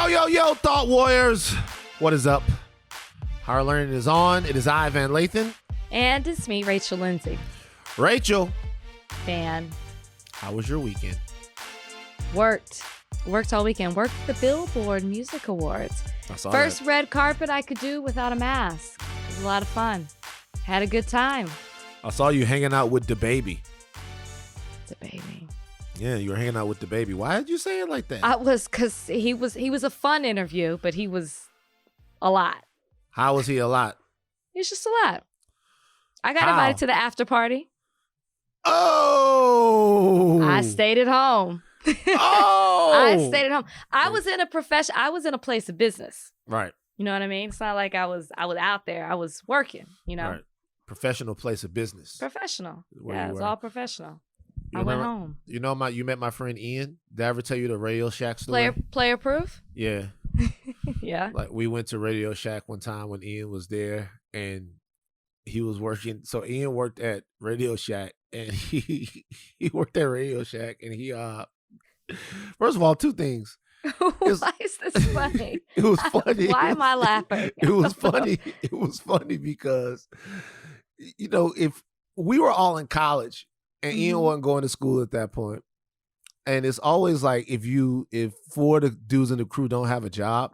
Yo, Thought Warriors. What is up? Higher Learning is on. It is I, Lathan. And it's me, Rachel Lindsay. Rachel. Fan. How was your weekend? Worked all weekend. Worked the Billboard Music Awards. First red carpet I could do without a mask. It was a lot of fun. Had a good time. I saw you hanging out with the baby. The baby. Yeah, you were hanging out with the baby. Why did you say it like that? I was, because he was a fun interview, but he was a lot. How was he a lot? He's just a lot. I got invited to the after party. Oh! I stayed at home. Oh! I stayed at home. I was in a place of business. Right. You know what I mean? It's not like I was out there. I was working, you know? Right. Professional place of business. Professional. Yeah, it's all professional. You went home. You know you met my friend Ian? Did I ever tell you the Radio Shack story? Player proof? Yeah. Yeah. Like we went to Radio Shack one time when Ian was there and he was working. So Ian worked at Radio Shack and he worked at Radio Shack and he first of all, two things. Why is this funny? It was funny. Why am I laughing? It was funny. It was funny because, you know, if we were all in college and Ian wasn't going to school at that point, and it's always like if four of the dudes in the crew don't have a job,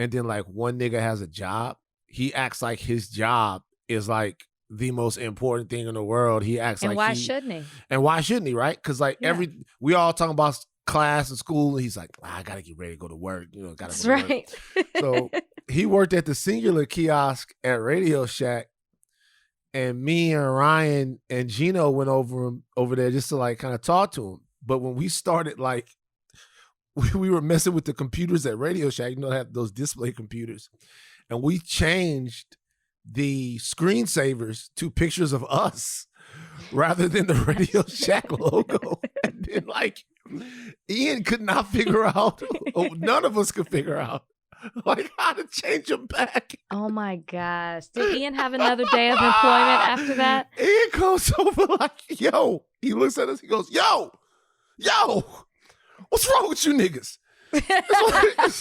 and then like one nigga has a job, he acts like his job is like the most important thing in the world. He acts and like why shouldn't he? And why shouldn't he? Right? Because like we all talking about class and school, and he's like, I gotta get ready to go to work. You know, gotta go to work. So he worked at the Singular kiosk at Radio Shack. And me and Ryan and Gino went over there just to like kind of talk to him. But when we started, like, we were messing with the computers at Radio Shack, you know, they have those display computers. And we changed the screensavers to pictures of us rather than the Radio Shack logo. And then, like, Ian could not figure out, none of us could figure out, like, how to change them back. Oh my gosh. Did Ian have another day of employment after that? Ian comes over like, yo. He looks at us, he goes, yo, what's wrong with you niggas? It's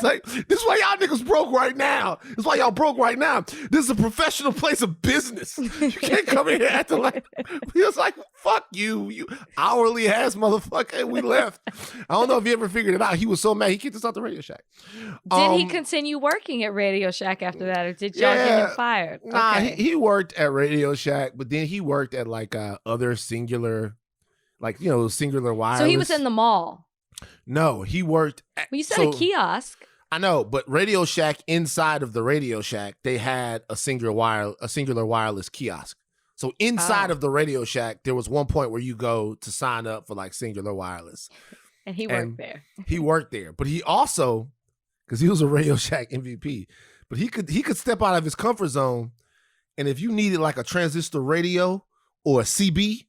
like, this is why y'all niggas broke right now. This is why y'all broke right now. This is a professional place of business. You can't come in here acting like, he was like, fuck you hourly ass motherfucker. And we left. I don't know if he ever figured it out. He was so mad. He kicked us out the Radio Shack. Did he continue working at Radio Shack after that, or did y'all get him fired? Nah, okay. he worked at Radio Shack, but then he worked at like other Singular, like, you know, Singular Wireless. So he was in the mall. No, he worked at... Well, you said a kiosk. I know, but Radio Shack, inside of the Radio Shack, they had a Singular Wireless kiosk. So inside of the Radio Shack, there was one point where you go to sign up for like Singular Wireless. And he worked there. He worked there. But he also, because he was a Radio Shack MVP, but he could step out of his comfort zone. And if you needed like a transistor radio or a CB,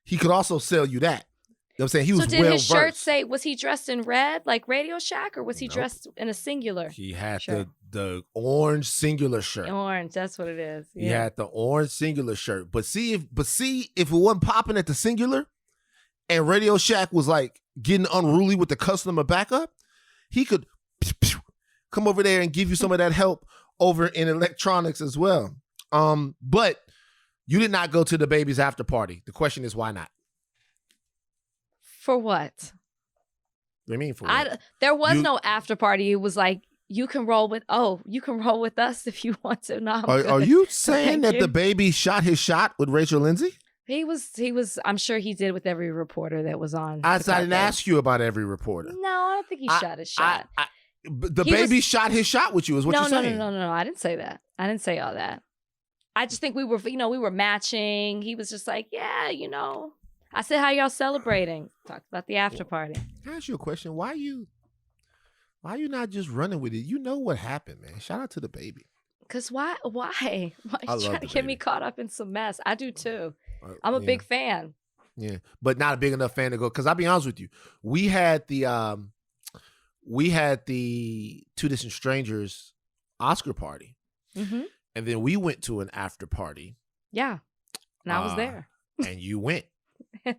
he could also sell you that. You know what I'm saying? He was so did his shirt say, was he dressed in red like Radio Shack, or was he dressed in a Singular? He had the orange Singular shirt. Orange, that's what it is. Yeah. He had the orange Singular shirt. But see if it wasn't popping at the Singular and Radio Shack was like getting unruly with the customer backup, he could come over there and give you some of that help over in electronics as well. But you did not go to the baby's after party. The question is, why not? For what? What do you mean for what? There was no after party. It was like, you can roll with us if you want to. No, are you saying that the baby shot his shot with Rachel Lindsay? He was, I'm sure he did with every reporter that was on. I didn't ask you about every reporter. No, I don't think he shot his shot. The baby shot his shot with you is what you're saying. No. I didn't say that. I didn't say all that. I just think we were matching. He was just like, yeah, you know. I said, how y'all celebrating? Talked about the after party. Can I ask you a question? Why you not just running with it? You know what happened, man. Shout out to the baby. Because why? Why you trying to get me caught up in some mess? I do too. I'm a big fan. Yeah, but not a big enough fan to go. Because I'll be honest with you, we had the Two Distant Strangers Oscar party, and then we went to an after party. Yeah, and I was there. And you went.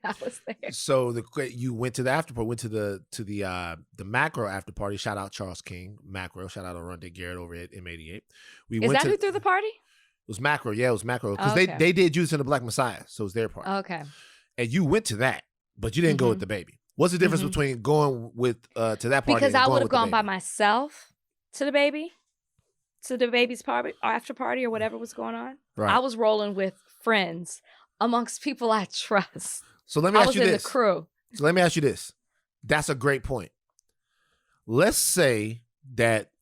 I was there. So you went to the after party, went to the macro after party. Shout out Charles King, macro. Shout out to Rondé Garrett over at M88. Is that who threw the party? It was macro. Yeah, it was macro because they did Judas and the Black Messiah, so it was their party. Okay. And you went to that, but you didn't go with the baby. What's the difference between going with to that party? Because I would have gone by myself to the baby's party, after party, or whatever was going on. Right. I was rolling with friends amongst people I trust. So let me ask you this. I was in the crew. So let me ask you this. That's a great point. Let's say that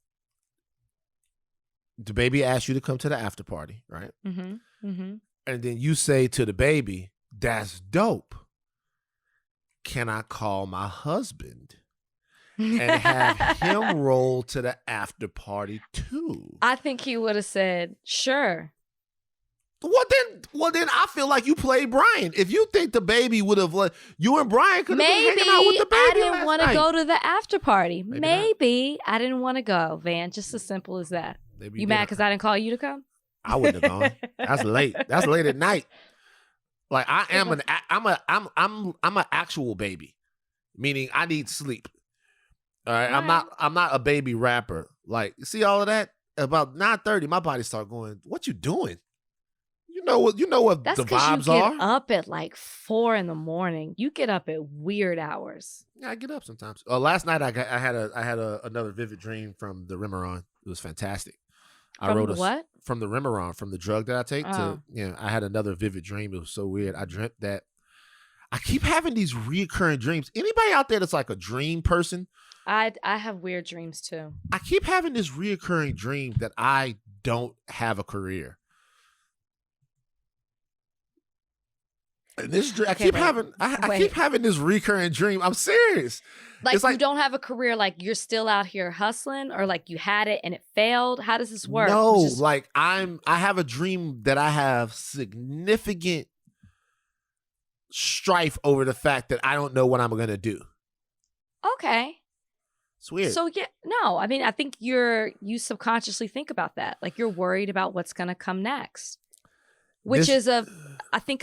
the baby asked you to come to the after party, right? And then you say to the baby, "That's dope. Can I call my husband and have him roll to the after party too?" I think he would have said, "Sure." Well then I feel like you played Brian. If you think the baby would have you and Brian could have been hanging out with the baby. I didn't want to go to the after party. Maybe I didn't want to go, Van. Just as simple as that. Maybe you mad because I didn't call you to come? I wouldn't have gone. That's late. That's late at night. Like I'm an actual baby, meaning I need sleep. All right, I'm not a baby rapper. Like, see all of that? About 9:30, my body start going, "What you doing?" You know what That's the vibes you are. Get up at like 4 a.m. You get up at weird hours. Yeah, I get up sometimes. Last night I had another vivid dream from the Remeron. It was fantastic. I wrote what? From the Remeron, from the drug that I take. I had another vivid dream. It was so weird. I dreamt that I keep having these reoccurring dreams. Anybody out there that's like a dream person? I have weird dreams too. I keep having this reoccurring dream that I don't have a career. And this I keep having this recurring dream. I'm serious. Like you don't have a career, like you're still out here hustling, or like you had it and it failed. How does this work? No, like I have a dream that I have significant strife over the fact that I don't know what I'm gonna do. Okay. It's weird. So I mean, I think you subconsciously think about that. Like you're worried about what's gonna come next, which is I think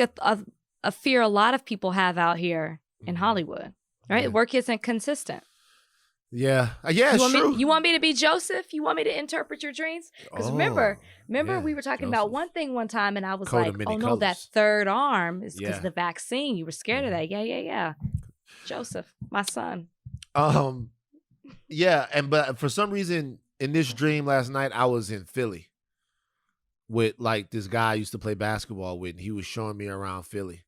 a fear a lot of people have out here in Hollywood, right? Yeah. Work isn't consistent. Yeah. Yeah, it's true. You want me to be Joseph? You want me to interpret your dreams? Because remember we were talking about one thing one time and I was like, oh no, that third arm is because of the vaccine. You were scared of that. Yeah. Joseph, my son. Yeah, but for some reason in this dream last night, I was in Philly with like this guy I used to play basketball with, and he was showing me around Philly.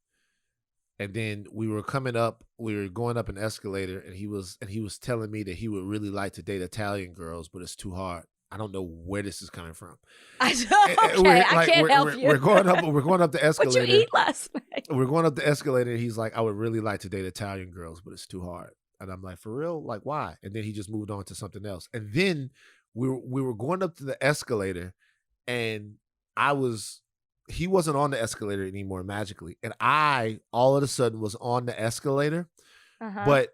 And then we were going up an escalator, and he was telling me that he would really like to date Italian girls, but it's too hard. I don't know where this is coming from. I can't help you. We're going up the escalator. What'd you eat last night? We're going up the escalator, and he's like, "I would really like to date Italian girls, but it's too hard." And I'm like, "For real? Like, why?" And then he just moved on to something else. And then we were going up to the escalator, and he wasn't on the escalator anymore magically. And I, all of a sudden, was on the escalator. But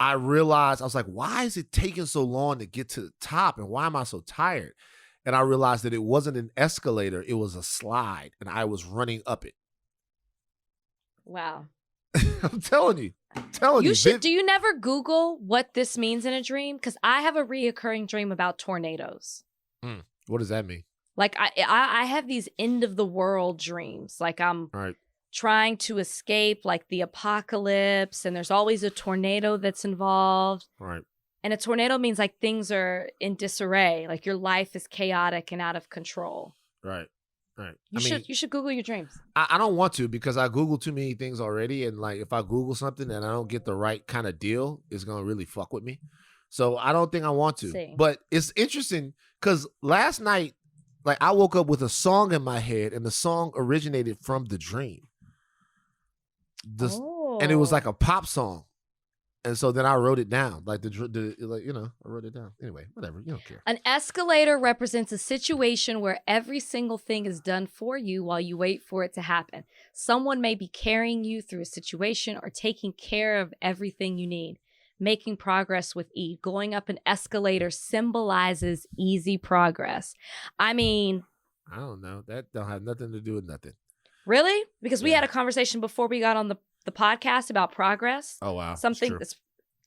I realized, I was like, why is it taking so long to get to the top? And why am I so tired? And I realized that it wasn't an escalator. It was a slide. And I was running up it. Wow. I'm telling you. Do you never Google what this means in a dream? Because I have a reoccurring dream about tornadoes. What does that mean? Like I have these end of the world dreams. Like I'm trying to escape like the apocalypse, and there's always a tornado that's involved. Right. And a tornado means like things are in disarray, like your life is chaotic and out of control. Right. You should Google your dreams. I don't want to, because I Google too many things already, and like if I Google something and I don't get the right kind of deal, it's gonna really fuck with me. So I don't think I want to. But it's interesting because last night, like I woke up with a song in my head, and the song originated from the dream. And it was like a pop song. And so then I wrote it down, I wrote it down. Anyway, whatever, you don't care. An escalator represents a situation where every single thing is done for you while you wait for it to happen. Someone may be carrying you through a situation or taking care of everything you need. Making progress with ease. Going up an escalator symbolizes easy progress. I mean, I don't know. That don't have nothing to do with nothing. Really? Because we had a conversation before we got on the the podcast about progress. Oh, wow. Something that's,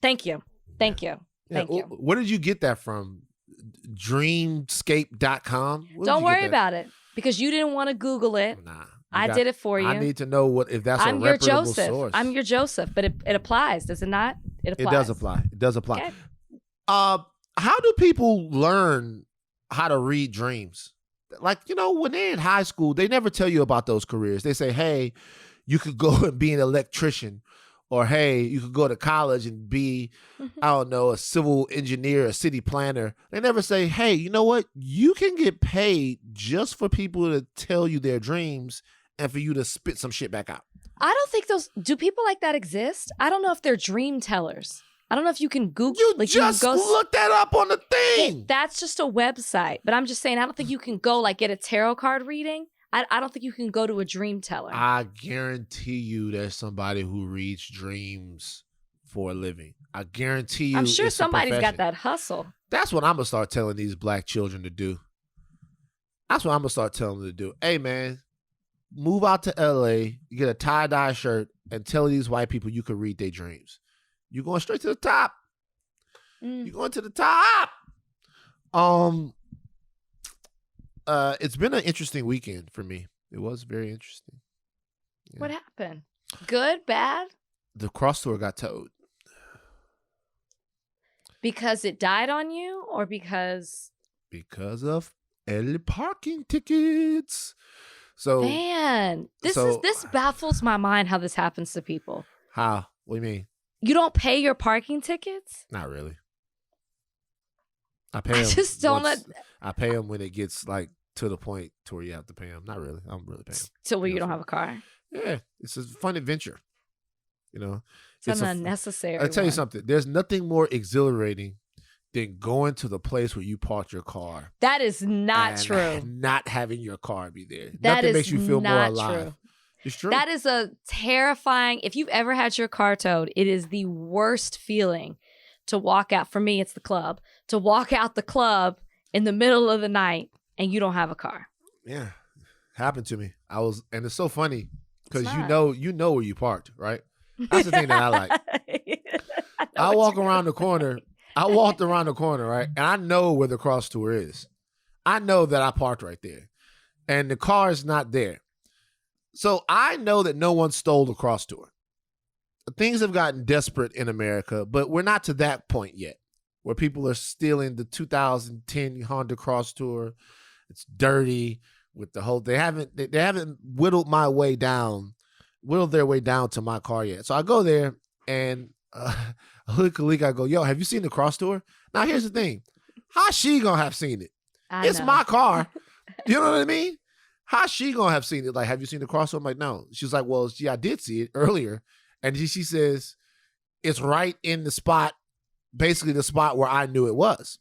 thank you. Thank you. Thank you. Where did you get that from? Dreamscape.com? Don't worry about it because you didn't want to Google it. Nah. I did it for you. I need to know if that's a reputable source. I'm your Joseph, but it applies, does it not? It applies. It does apply. It does apply. Okay. How do people learn how to read dreams? Like, when they're in high school, they never tell you about those careers. They say, hey, you could go and be an electrician, or hey, you could go to college and be, I don't know, a civil engineer, a city planner. They never say, hey, you know what? You can get paid just for people to tell you their dreams and for you to spit some shit back out. I don't think do people like that exist? I don't know if they're dream tellers. I don't know if you can Google. You just look that up on the thing. That's just a website. But I'm just saying, I don't think you can go get a tarot card reading. I don't think you can go to a dream teller. I guarantee you there's somebody who reads dreams for a living. I guarantee you. I'm sure somebody's got that hustle. That's what I'm going to start telling these black children to do. That's what I'm going to start telling them to do. Hey, man, move out to LA, you get a tie-dye shirt, and tell these white people you can read their dreams. You're going straight to the top. You're going to the top. It's been an interesting weekend for me. It was very interesting. Yeah. What happened? Good, bad? The cross tour got towed. Because it died on you, or because of early parking tickets. So man, this baffles my mind how this happens to people. How? What do you mean? You don't pay your parking tickets? Not really. I pay them. I just don't I pay them when it gets to the point to where you have to pay them. Not really. I'm really paying them. Till where you don't have a car? Yeah, it's a fun adventure. It's an unnecessary. I'll tell you something. There's nothing more exhilarating than going to the place where you parked your car. That is not true. Not having your car be there. That nothing is makes you feel more not alive. True. It's true. That is a terrifying. If you've ever had your car towed, it is the worst feeling to walk out. For me, it's the club. To walk out the club in the middle of the night and you don't have a car. Yeah, happened to me. And it's so funny because you know where you parked, right? That's the thing that I like. I walk around the corner. I walked around the corner, right? And I know where the cross tour is. I know that I parked right there. And the car is not there. So I know that no one stole the cross tour. Things have gotten desperate in America, but we're not to that point yet where people are stealing the 2010 Honda Cross Tour. It's dirty with the whole, they haven't whittled their way down to my car yet. So I go there and I look at Khalika, I go, yo, have you seen the cross tour? Now here's the thing. How's she gonna have seen it? It's my car. You know what I mean? How's she gonna have seen it? Have you seen the cross tour? I'm like, no. She's like, well, yeah, I did see it earlier. And she says, it's right in the spot, basically the spot where I knew it was.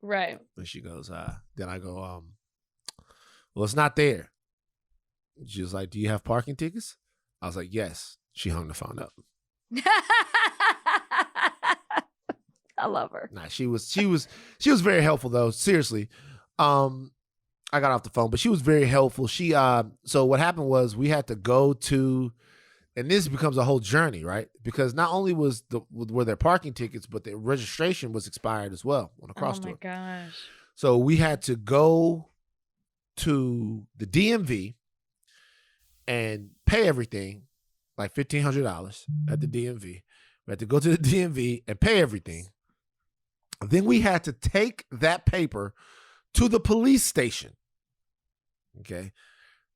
Right. And she goes, then I go, well, it's not there. She was like, do you have parking tickets? I was like, yes. She hung the phone up. I love her. Nah, she was very helpful though. Seriously. I got off the phone, but she was very helpful. She so what happened was we had to go to, and this becomes a whole journey, right? Because not only were there parking tickets, but the registration was expired as well on the cross tour. Oh my gosh. So we had to go to the DMV and pay everything, like $1,500 at the DMV. We had to go to the DMV and pay everything. Then we had to take that paper to the police station. Okay.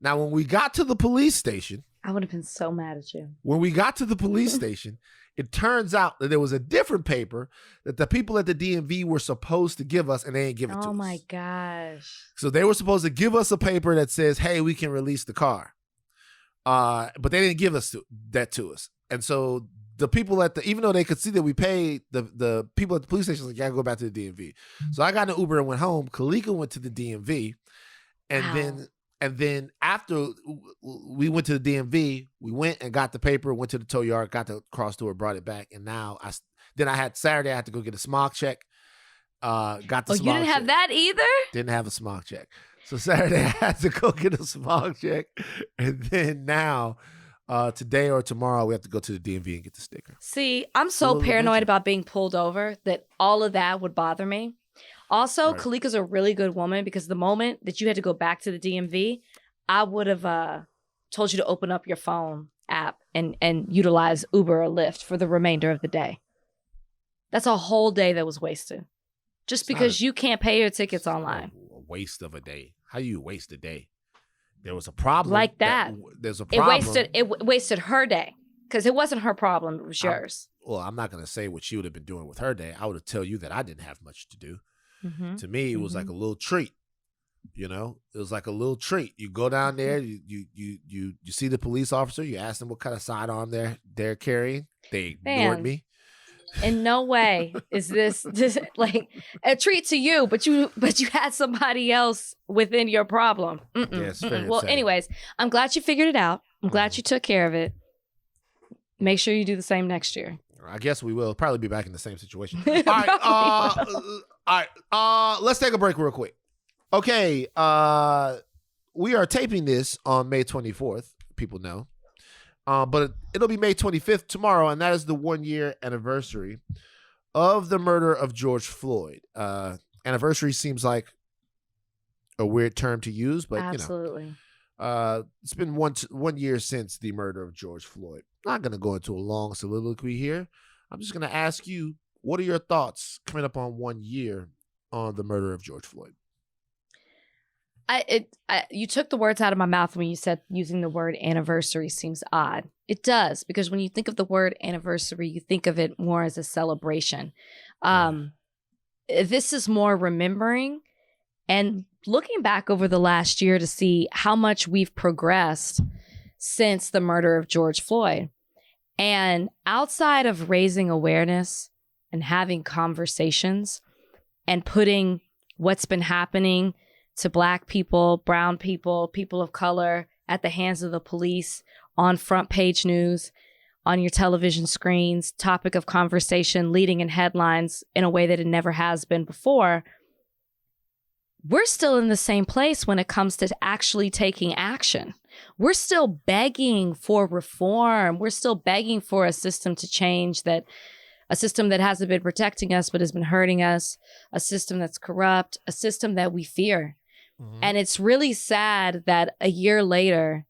Now, when we got to the police station, I would have been so mad at you. When we got to the police station, it turns out that there was a different paper that the people at the DMV were supposed to give us, and they didn't give it to us. Oh my gosh. So they were supposed to give us a paper that says, hey, we can release the car. But they didn't give us that to us. And so the people even though they could see that we paid, the people at the police station was like, yeah, go back to the DMV. So I got in an Uber and went home. Khalika went to the DMV. And then after we went to the DMV, we went and got the paper, went to the tow yard, got the cross tour, brought it back. And now Saturday I had to go get a smog check. Got the smog check. You didn't have that either? Didn't have a smog check. So Saturday I had to go get a smog check. And then now today or tomorrow, we have to go to the DMV and get the sticker. See, I'm so paranoid about being pulled over that all of that would bother me. Also, right. Kalika's a really good woman because the moment that you had to go back to the DMV, I would have told you to open up your phone app and utilize Uber or Lyft for the remainder of the day. That's a whole day that was wasted. Just because you can't pay your tickets online. A waste of a day. How do you waste a day? There was a problem. Like that. There's a problem. It wasted her day because it wasn't her problem. It was yours. I'm not going to say what she would have been doing with her day. I would have tell you that I didn't have much to do. Mm-hmm. To me, it was like a little treat. You know, it was like a little treat. You go down there, you see the police officer, you ask them what kind of sidearm they're carrying. They ignored me. In no way is this like a treat to you, but you had somebody else within your problem. Yes, well, anyways, I'm glad you figured it out. I'm glad you took care of it. Make sure you do the same next year. I guess we will probably be back in the same situation. All right. Let's take a break real quick. Okay. We are taping this on May 24th. People know. But it'll be May 25th tomorrow, and that is the 1-year anniversary of the murder of George Floyd. Anniversary seems like a weird term to use, but absolutely. It's been one year since the murder of George Floyd. I'm not going to go into a long soliloquy here. I'm just going to ask you, what are your thoughts coming up on 1 year on the murder of George Floyd? You took the words out of my mouth when you said using the word anniversary seems odd. It does, because when you think of the word anniversary, you think of it more as a celebration. This is more remembering and looking back over the last year to see how much we've progressed since the murder of George Floyd. And outside of raising awareness and having conversations and putting what's been happening to Black people, brown people, people of color at the hands of the police on front page news, on your television screens, topic of conversation, leading in headlines in a way that it never has been before, we're still in the same place when it comes to actually taking action. We're still begging for reform. We're still begging for a system to change, a system that hasn't been protecting us but has been hurting us, a system that's corrupt, a system that we fear. And it's really sad that a year later,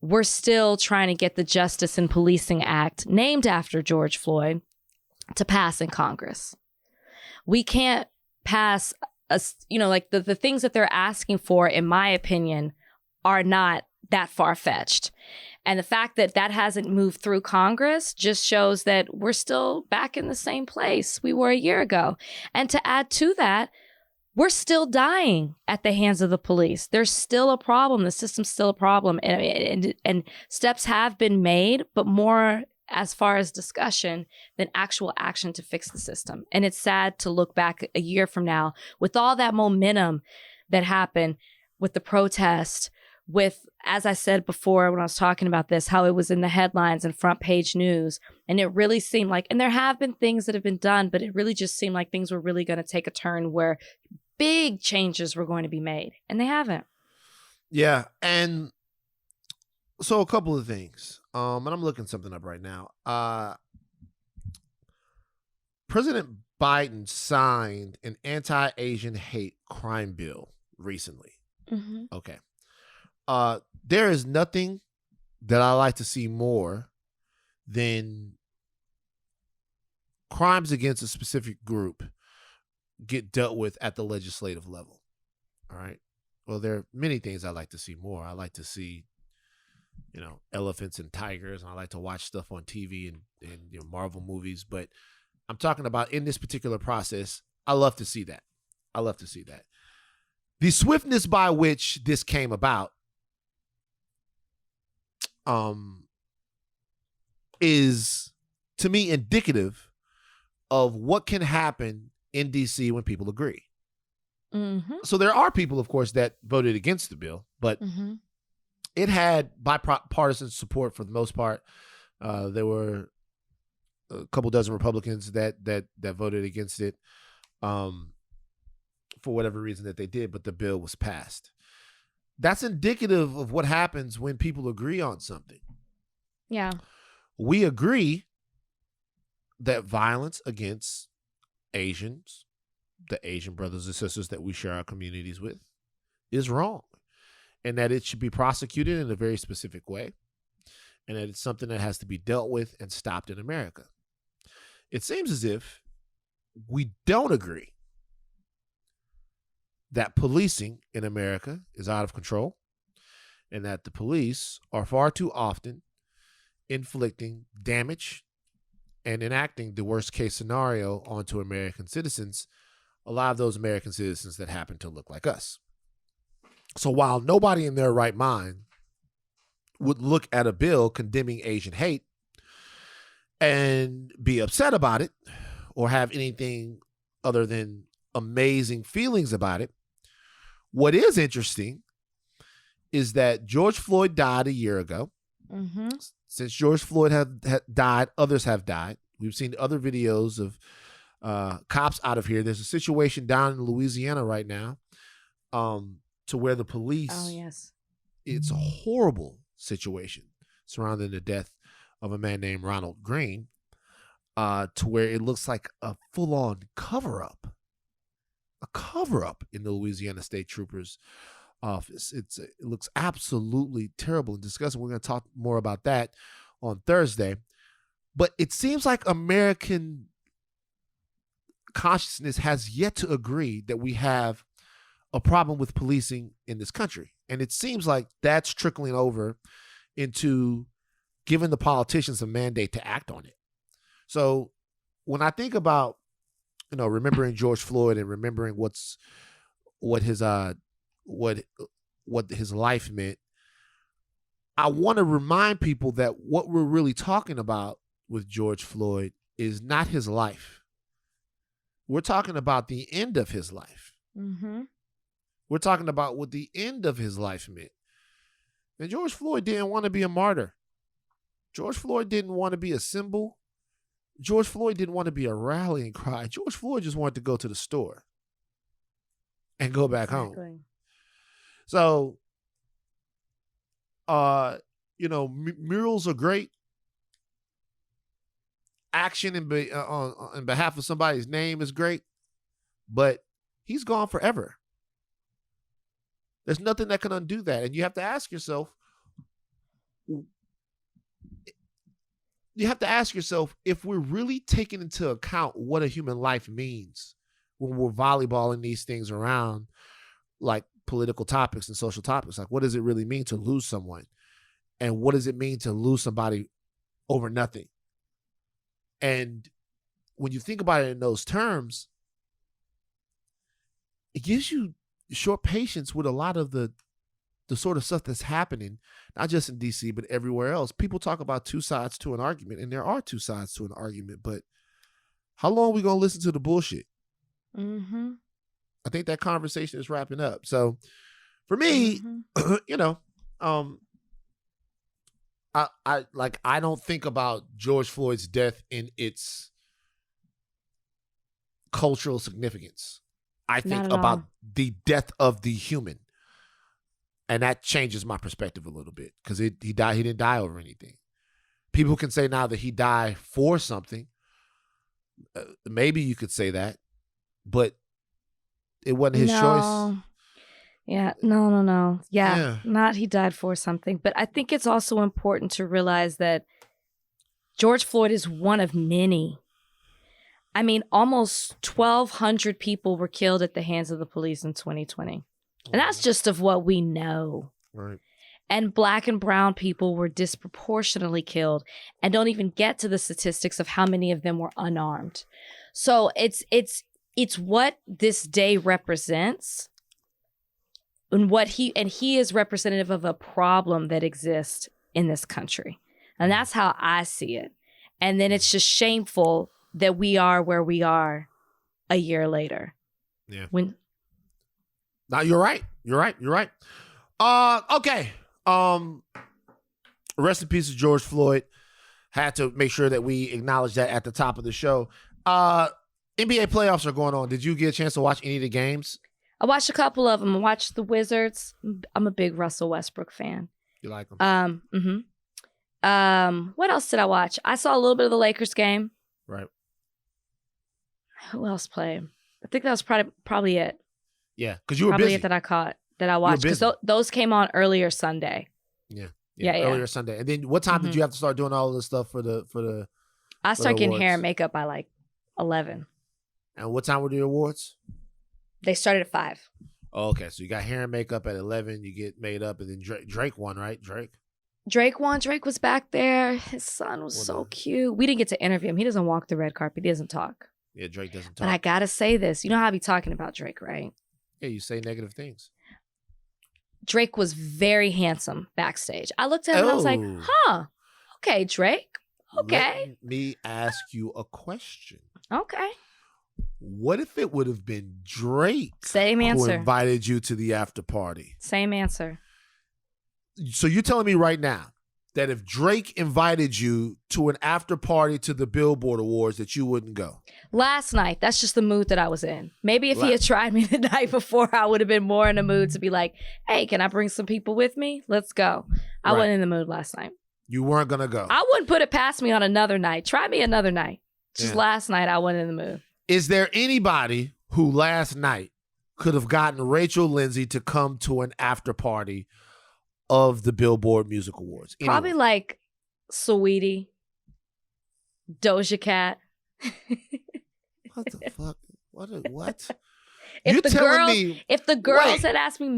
we're still trying to get the Justice and Policing Act, named after George Floyd, to pass in Congress. We can't pass, the things that they're asking for, in my opinion, are not that far-fetched. And the fact that that hasn't moved through Congress just shows that we're still back in the same place we were a year ago. And to add to that, we're still dying at the hands of the police. There's still a problem. The system's still a problem. And steps have been made, but more as far as discussion than actual action to fix the system. And it's sad to look back a year from now with all that momentum that happened with the protest, with, as I said before when I was talking about this, how it was in the headlines and front page news. And it really seemed like, and there have been things that have been done, but it really just seemed like things were really going to take a turn where big changes were going to be made. And they haven't. Yeah. And so a couple of things. And I'm looking something up right now. President Biden signed an anti-Asian hate crime bill recently. Mm-hmm. Okay. There is nothing that I like to see more than crimes against a specific group get dealt with at the legislative level. All right. Well, there are many things I like to see more. I like to see, elephants and tigers, and I like to watch stuff on TV and Marvel movies. But I'm talking about in this particular process, I love to see that. The swiftness by which this came about is, to me, indicative of what can happen in D.C. when people agree. Mm-hmm. So there are people, of course, that voted against the bill, but it had bipartisan support for the most part. There were a couple dozen Republicans that voted against it for whatever reason that they did, but the bill was passed. That's indicative of what happens when people agree on something. Yeah. We agree that violence against Asians, the Asian brothers and sisters that we share our communities with, is wrong, and that it should be prosecuted in a very specific way, and that it's something that has to be dealt with and stopped in America. It seems as if we don't agree that policing in America is out of control, and that the police are far too often inflicting damage and enacting the worst case scenario onto American citizens, a lot of those American citizens that happen to look like us. So while nobody in their right mind would look at a bill condemning Asian hate and be upset about it or have anything other than amazing feelings about it, what is interesting is that George Floyd died a year ago. Mm-hmm. Since George Floyd had died, others have died. We've seen other videos of cops out of here. There's a situation down in Louisiana right now to where the police, oh, yes, it's a horrible situation surrounding the death of a man named Ronald Green, to where it looks like a full-on cover-up in the Louisiana State Troopers office. It looks absolutely terrible and disgusting. We're going to talk more about that on Thursday. But it seems like American consciousness has yet to agree that we have a problem with policing in this country. And it seems like that's trickling over into giving the politicians a mandate to act on it. So when I think about, remembering George Floyd and remembering what his life meant, I want to remind people that what we're really talking about with George Floyd is not his life. We're talking about the end of his life. Mm-hmm. We're talking about what the end of his life meant. And George Floyd didn't want to be a martyr. George Floyd didn't want to be a symbol. George Floyd didn't want to be a rallying cry. George Floyd just wanted to go to the store and go back home. So, murals are great. Action on behalf of somebody's name is great, but he's gone forever. There's nothing that can undo that. And you have to ask yourself, if we're really taking into account what a human life means when we're volleyballing these things around, like political topics and social topics, like what does it really mean to lose someone? And what does it mean to lose somebody over nothing? And when you think about it in those terms, it gives you short patience with a lot of the sort of stuff that's happening, not just in DC, but everywhere else. People talk about two sides to an argument, and there are two sides to an argument, but how long are we going to listen to the bullshit? Mm-hmm. I think that conversation is wrapping up. So for me, I don't think about George Floyd's death in its cultural significance. I think about the death of the human. And that changes my perspective a little bit because he didn't die over anything. People can say now that he died for something. Maybe you could say that, but it wasn't his choice. Yeah, no. Yeah, not he died for something. But I think it's also important to realize that George Floyd is one of many. I mean, almost 1,200 people were killed at the hands of the police in 2020. And that's just of what we know. Right. And Black and brown people were disproportionately killed and don't even get to the statistics of how many of them were unarmed. So it's what this day represents and he is representative of a problem that exists in this country. And that's how I see it. And then it's just shameful that we are where we are a year later. Yeah. No, you're right. Okay. Rest in peace to George Floyd. Had to make sure that we acknowledge that at the top of the show. NBA playoffs are going on. Did you get a chance to watch any of the games? I watched a couple of them. I watched the Wizards. I'm a big Russell Westbrook fan. You like him? Mm-hmm. What else did I watch? I saw a little bit of the Lakers game. Right. Who else played? I think that was probably it. Yeah, because you were probably busy. It that I watched because those came on earlier Sunday. Yeah. Earlier Sunday. And then what time did you have to start doing all of this stuff for the? I started getting hair and makeup by like 11. And what time were the awards? They started at 5. Oh, okay, so you got hair and makeup at 11. You get made up, and then Drake won, right? Drake won. Drake was back there. His son was so cute. We didn't get to interview him. He doesn't walk the red carpet. He doesn't talk. Yeah, Drake doesn't talk. But I gotta say this. You know how I be talking about Drake, right? Yeah, you say negative things. Drake was very handsome backstage. I looked at him and I was like, huh, okay, Drake. Okay. Let me ask you a question. Okay. What if it would have been Drake Same answer. who invited you to the after party? Same answer. So you're telling me right now that if Drake invited you to an after party to the Billboard Awards that you wouldn't go? Last night, that's just the mood that I was in. Maybe if he had tried me the night before, I would have been more in the mood to be like, hey, can I bring some people with me? Let's go. I wasn't in the mood last night. You weren't going to go. I wouldn't put it past me on another night. Try me another night. Just last night, I wasn't in the mood. Is there anybody who last night could have gotten Rachel Lindsay to come to an after party of the Billboard Music Awards? Anyone? Probably like Saweetie, Doja Cat. What the fuck? What? If the girls had asked me,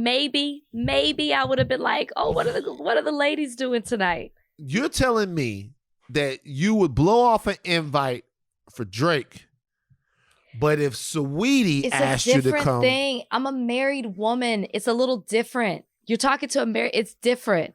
maybe I would have been like, oh, what are the ladies doing tonight? You're telling me that you would blow off an invite for Drake, but if Saweetie asked you to come, it's a different thing. I'm a married woman. It's a little different. You're talking to a married. It's different.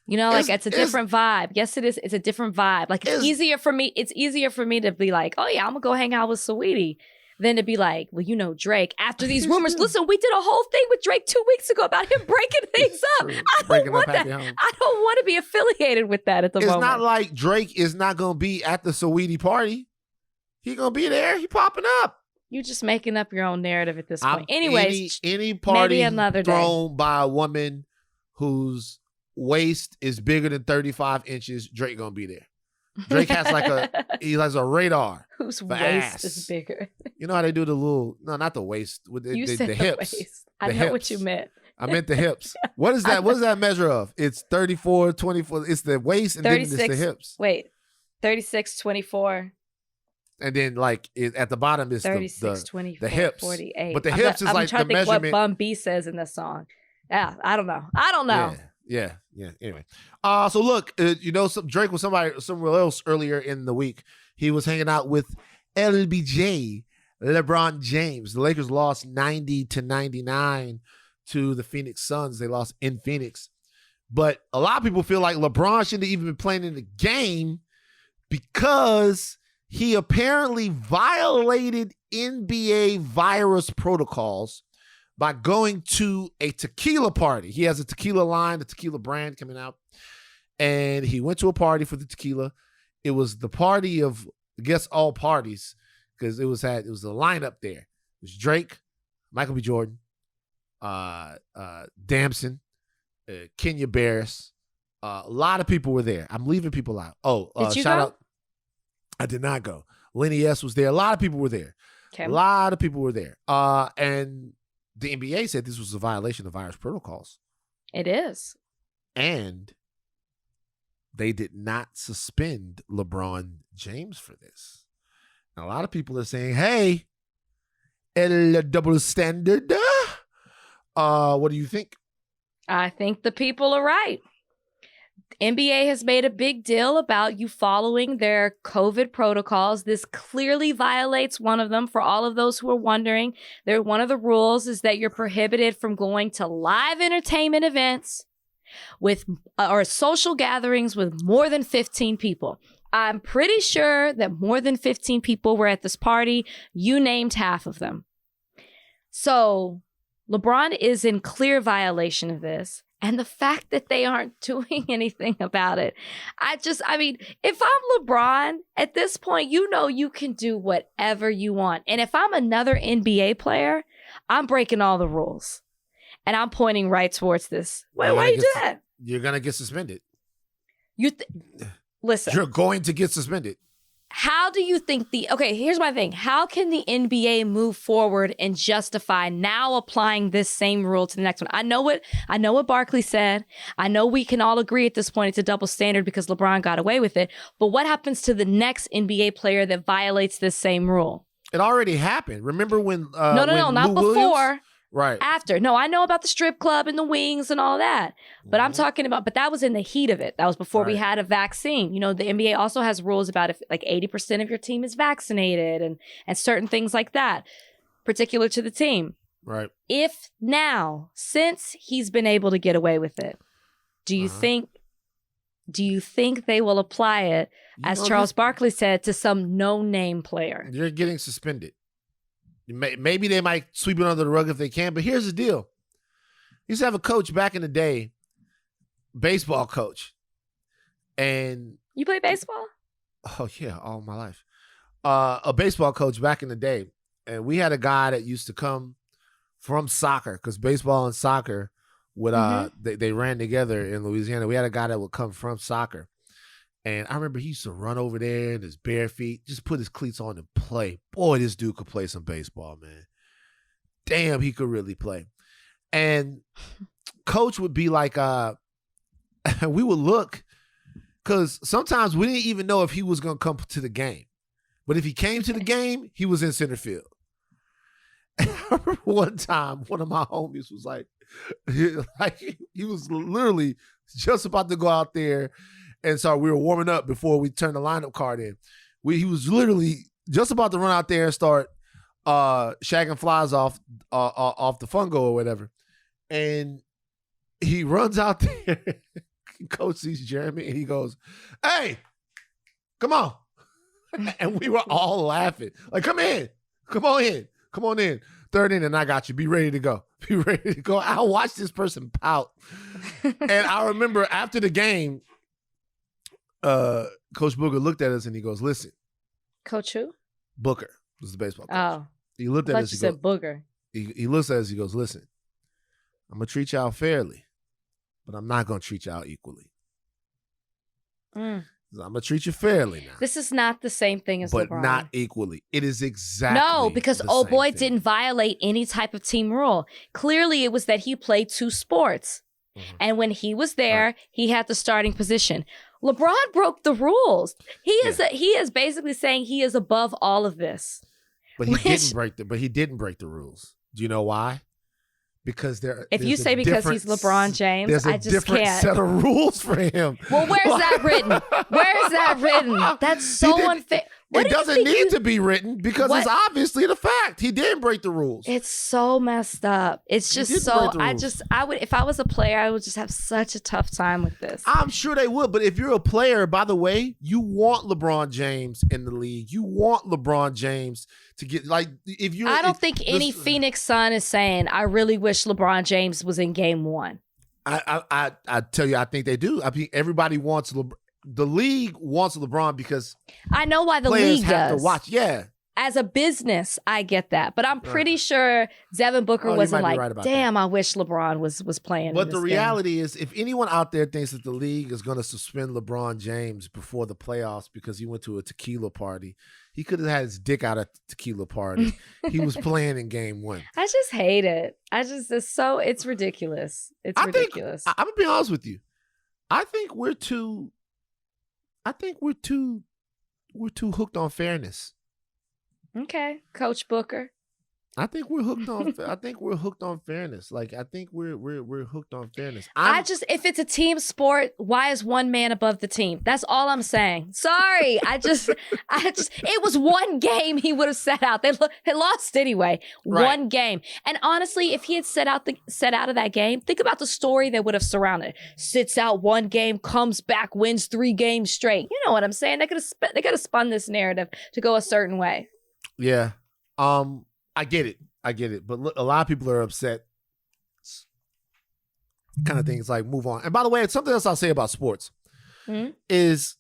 You know, like it's a different vibe. Yes, it is. It's a different vibe. Like it's easier for me. It's easier for me to be like, oh yeah, I'm gonna go hang out with Saweetie, than to be like, well, you know, Drake. After these rumors, listen, we did a whole thing with Drake 2 weeks ago about him breaking things up. I don't want that. I don't want to be affiliated with that at the moment. It's not like Drake is not gonna be at the Saweetie party. He gonna be there. He popping up. You just making up your own narrative at this point. Anyways, any party maybe another thrown by a woman whose waist is bigger than 35 inches, Drake gonna be there. Drake has he has a radar. Whose waist is bigger? You know how they do the little, no, not the waist, with the hips. Waist. I know what you meant. I meant the hips. What is that? What is that measure of? It's 34, 24. It's the waist and then it's the hips. Wait, 36, 24. And then at the bottom is 36, 24, the hips. 48. But the hips is like the measurement. I'm trying to think what Bun B says in this song. Yeah, I don't know. Yeah. Anyway, so look, Drake was somewhere else earlier in the week. He was hanging out with LBJ, LeBron James. The Lakers lost 90-99 to the Phoenix Suns. They lost in Phoenix. But a lot of people feel like LeBron shouldn't have even been playing in the game because he apparently violated NBA virus protocols by going to a tequila party. He has a tequila line, the tequila brand coming out. And he went to a party for the tequila. It was the party of, I guess, all parties, because it was a lineup there. It was Drake, Michael B. Jordan, Damson, Kenya Barris. A lot of people were there. I'm leaving people out. Did you shout go? out. I did not go. Lenny S was there. A lot of people were there. Okay. A lot of people were there. And the NBA said this was a violation of virus protocols. It is. And they did not suspend LeBron James for this. And a lot of people are saying, hey, el double standard. What do you think? I think the people are right. NBA has made a big deal about you following their COVID protocols. This clearly violates one of them. For all of those who are wondering, one of the rules is that you're prohibited from going to live entertainment events or social gatherings with more than 15 people. I'm pretty sure that more than 15 people were at this party. You named half of them. So LeBron is in clear violation of this. And the fact that they aren't doing anything about it. I mean, if I'm LeBron, at this point, you can do whatever you want. And if I'm another NBA player, I'm breaking all the rules. And I'm pointing right towards this. Why you do that? You're going to get suspended. Listen. You're going to get suspended. How do you think here's my thing. How can the NBA move forward and justify now applying this same rule to the next one? I know what Barkley said. I know we can all agree at this point it's a double standard because LeBron got away with it. But what happens to the next NBA player that violates this same rule? It already happened. Remember when No, not before. Williams? Right. After. No, I know about the strip club and the wings and all that. But I'm talking about, but that was in the heat of it. That was before we had a vaccine. You know, the NBA also has rules about if like 80% of your team is vaccinated and certain things like that, particular to the team. Right. If now, since he's been able to get away with it, do you think they will apply it, as Charles Barkley said, to some no-name player? You're getting suspended. Maybe they might sweep it under the rug if they can, but here's the deal. You used to have a coach back in the day, baseball coach. And you play baseball? Oh, yeah, all my life. A baseball coach back in the day. And we had a guy that used to come from soccer, because baseball and soccer would they ran together in Louisiana. We had a guy that would come from soccer. And I remember he used to run over there in his bare feet, just put his cleats on and play. Boy, this dude could play some baseball, man. Damn, he could really play. And coach would be like, we would look, because sometimes we didn't even know if he was going to come to the game. But if he came to the game, he was in center field. And I remember one time, one of my homies was like he was literally just about to go out there. And so we were warming up before we turned the lineup card in. He was literally just about to run out there and start shagging flies off the fungo or whatever. And he runs out there. Coach sees Jeremy and he goes, "Hey, come on." And we were all laughing. Like, come on in. Third inning, I got you. Be ready to go. I watched this person pout. And I remember after the game, Coach Booker looked at us and he goes, "Listen." Coach who? Booker was the baseball coach. Oh. He looked at us. He said Booger. He looks at us. He goes, "Listen, I'm going to treat y'all fairly, but I'm not going to treat y'all equally. I'm going to treat you fairly now. This is not the same thing as but LeBron. Not equally. It is exactly No, because the same thing. didn't violate any type of team rule. Clearly, it was that he played two sports. And when he was there, he had the starting position. LeBron broke the rules. He is basically saying he is above all of this. But he didn't break the rules. Do you know why? Because if you say because he's LeBron James, I just different can't. Set of rules for him. Well, where's that written? That's so unfair. It doesn't need to be written because it's obviously the fact. He didn't break the rules. It's so messed up. It's just so, I would, if I was a player, I would just have such a tough time with this. I'm sure they would. But if you're a player, by the way, you want LeBron James in the league. You want LeBron James to get, like, if you're. I don't think any Phoenix Sun is saying, I really wish LeBron James was in game one. I tell you, I think they do. I mean, everybody wants LeBron. The league wants LeBron because I know why the league have does. To watch. Yeah. As a business, I get that. But I'm pretty sure Devin Booker wasn't like, damn, I wish LeBron was playing. But the reality is, if anyone out there thinks that the league is going to suspend LeBron James before the playoffs because he went to a tequila party, he could have had his dick out at the tequila party. He was playing in game one. I just hate it. It's ridiculous. It's ridiculous. I'm going to be honest with you. I think we're too hooked on fairness. Okay, Coach Booker. I think we're hooked on fairness. Like, I think we're hooked on fairness. If it's a team sport, why is one man above the team? That's all I'm saying. Sorry. It was one game he would have set out. They lost anyway. Right. One game. And honestly, if he had set out of that game, think about the story that would have surrounded it. Sits out one game, comes back, wins 3 games straight. You know what I'm saying? They could have spun this narrative to go a certain way. Yeah. I get it. But look, a lot of people are upset. Kind of things like move on. And by the way, something else I'll say about sports is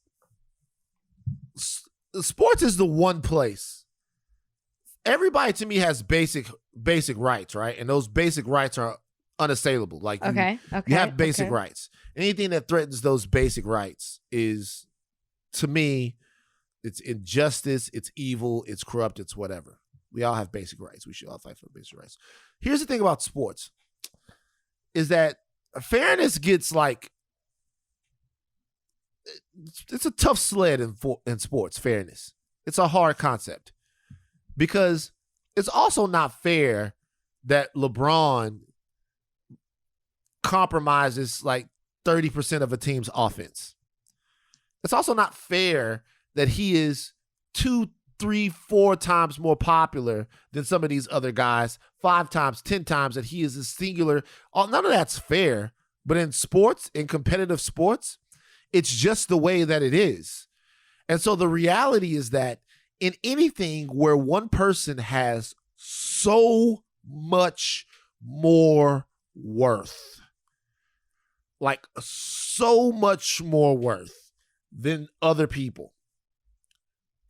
sports is the one place. Everybody to me has basic rights, right? And those basic rights are unassailable. Like Okay. you have basic rights. Anything that threatens those basic rights is, to me, it's injustice, it's evil, it's corrupt, it's whatever. We all have basic rights. We should all fight for basic rights. Here's the thing about sports, is that fairness gets like, it's a tough sled in sports, fairness. It's a hard concept because it's also not fair that LeBron compromises like 30% of a team's offense. It's also not fair that he is 2, 3, 4 times more popular than some of these other guys, 5 times, 10 times, that he is a singular. None of that's fair. But in sports, in competitive sports, it's just the way that it is. And so the reality is that in anything where one person has so much more worth, like so much more worth than other people,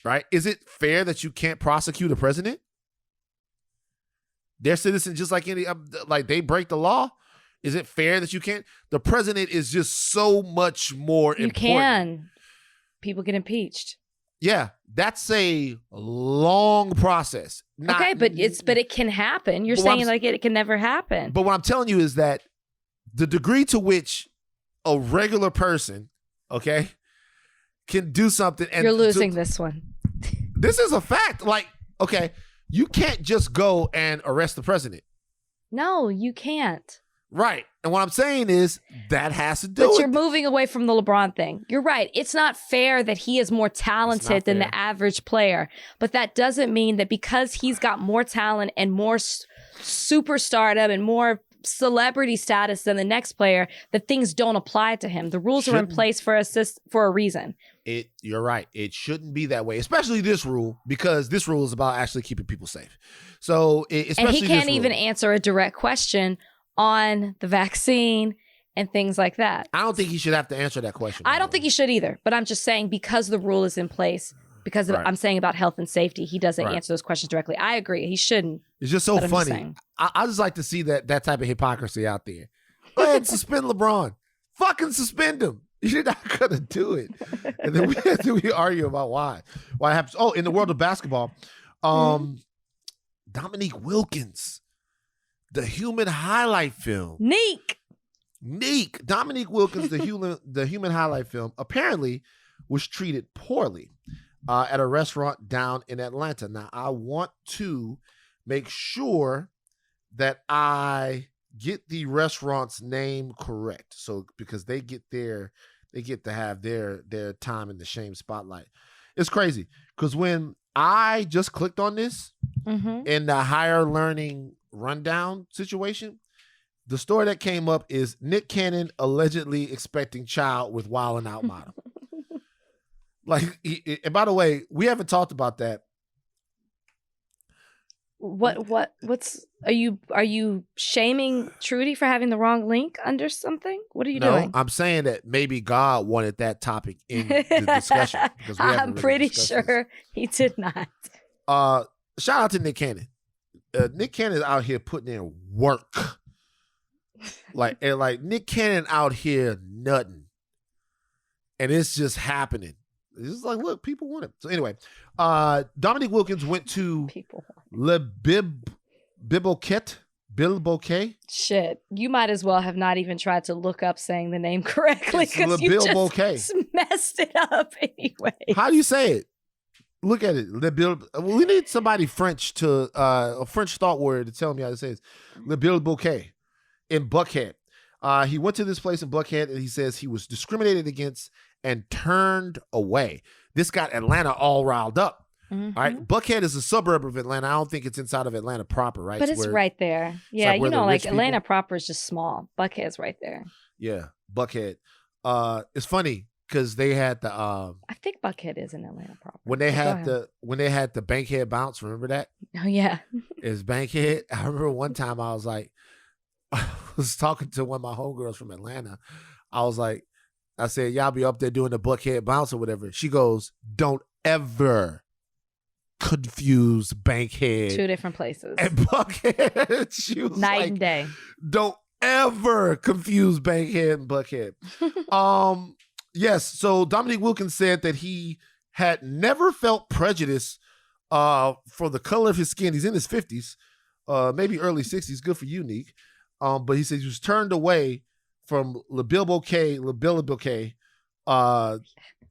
right? Is it fair that you can't prosecute a president? They're citizens just like any, like they break the law. Is it fair that you can't? The president is just so much more important. You can. People get impeached. Yeah, that's a long process. Okay, but it can happen. You're saying like it can never happen. But what I'm telling you is that the degree to which a regular person, okay, can do something, and you're losing this one. This is a fact. Like, okay, you can't just go and arrest the president. No, you can't. Right. And what I'm saying is that has to do with... But you're moving away from the LeBron thing. You're right. It's not fair that he is more talented than the average player. But that doesn't mean that because he's got more talent and more superstardom and more celebrity status than the next player, that things don't apply to him. The rules are in place for a reason. You're right. It shouldn't be that way, especially this rule, because this rule is about actually keeping people safe. So, especially and he can't even answer a direct question on the vaccine and things like that. I don't think he should have to answer that question. I don't think he should either. But I'm just saying, because the rule is in place, because I'm saying about health and safety, he doesn't answer those questions directly. I agree. He shouldn't. It's just so funny. I just like to see that type of hypocrisy out there. Go ahead, suspend LeBron. Fucking suspend him. You're not going to do it. And then we argue about why. Why it happens. Oh, in the world of basketball, Dominique Wilkins, the human highlight film. Neek. Dominique Wilkins, the human highlight film, apparently was treated poorly at a restaurant down in Atlanta. Now, I want to make sure that I get the restaurant's name correct. So, because they get to have their time in the shame spotlight. It's crazy because when I just clicked on this in the higher learning rundown situation, the story that came up is Nick Cannon allegedly expecting child with Wild 'N Out model. And by the way, we haven't talked about that. What's are you shaming Trudy for having the wrong link under something? What are you doing? No, I'm saying that maybe God wanted that topic in the discussion. I'm pretty sure he did not. Shout out to Nick Cannon. Nick Cannon is out here putting in work. Like Nick Cannon out here nutting. And it's just happening. It's just like, look, people want it. So anyway, Dominique Wilkins went to Le Bilboquet. Shit, you might as well have not even tried to look up saying the name correctly because you just messed it up anyway. How do you say it? Look at it. We need somebody French a French thought word to tell me how to say it. Le Bilboquet in Buckhead. He went to this place in Buckhead and he says he was discriminated against and turned away. This got Atlanta all riled up. All right. Buckhead is a suburb of Atlanta. I don't think it's inside of Atlanta proper, right? But it's right there. Yeah, like Atlanta proper is just small. Buckhead's right there. Yeah, Buckhead. It's funny because they had the I think Buckhead is in Atlanta proper. When they had the Bankhead bounce, remember that? Oh yeah. It's Bankhead. I remember one time I was like, I was talking to one of my homegirls from Atlanta. I said, y'all be up there doing the Buckhead bounce or whatever. She goes, don't ever confuse Bankhead. Two different places. And Buckhead. She was night and day. Don't ever confuse Bankhead and Buckhead. Yes, so Dominique Wilkins said that he had never felt prejudice for the color of his skin. He's in his 50s, maybe early 60s. Good for you, Neek. But he said he was turned away from Le Bilboquet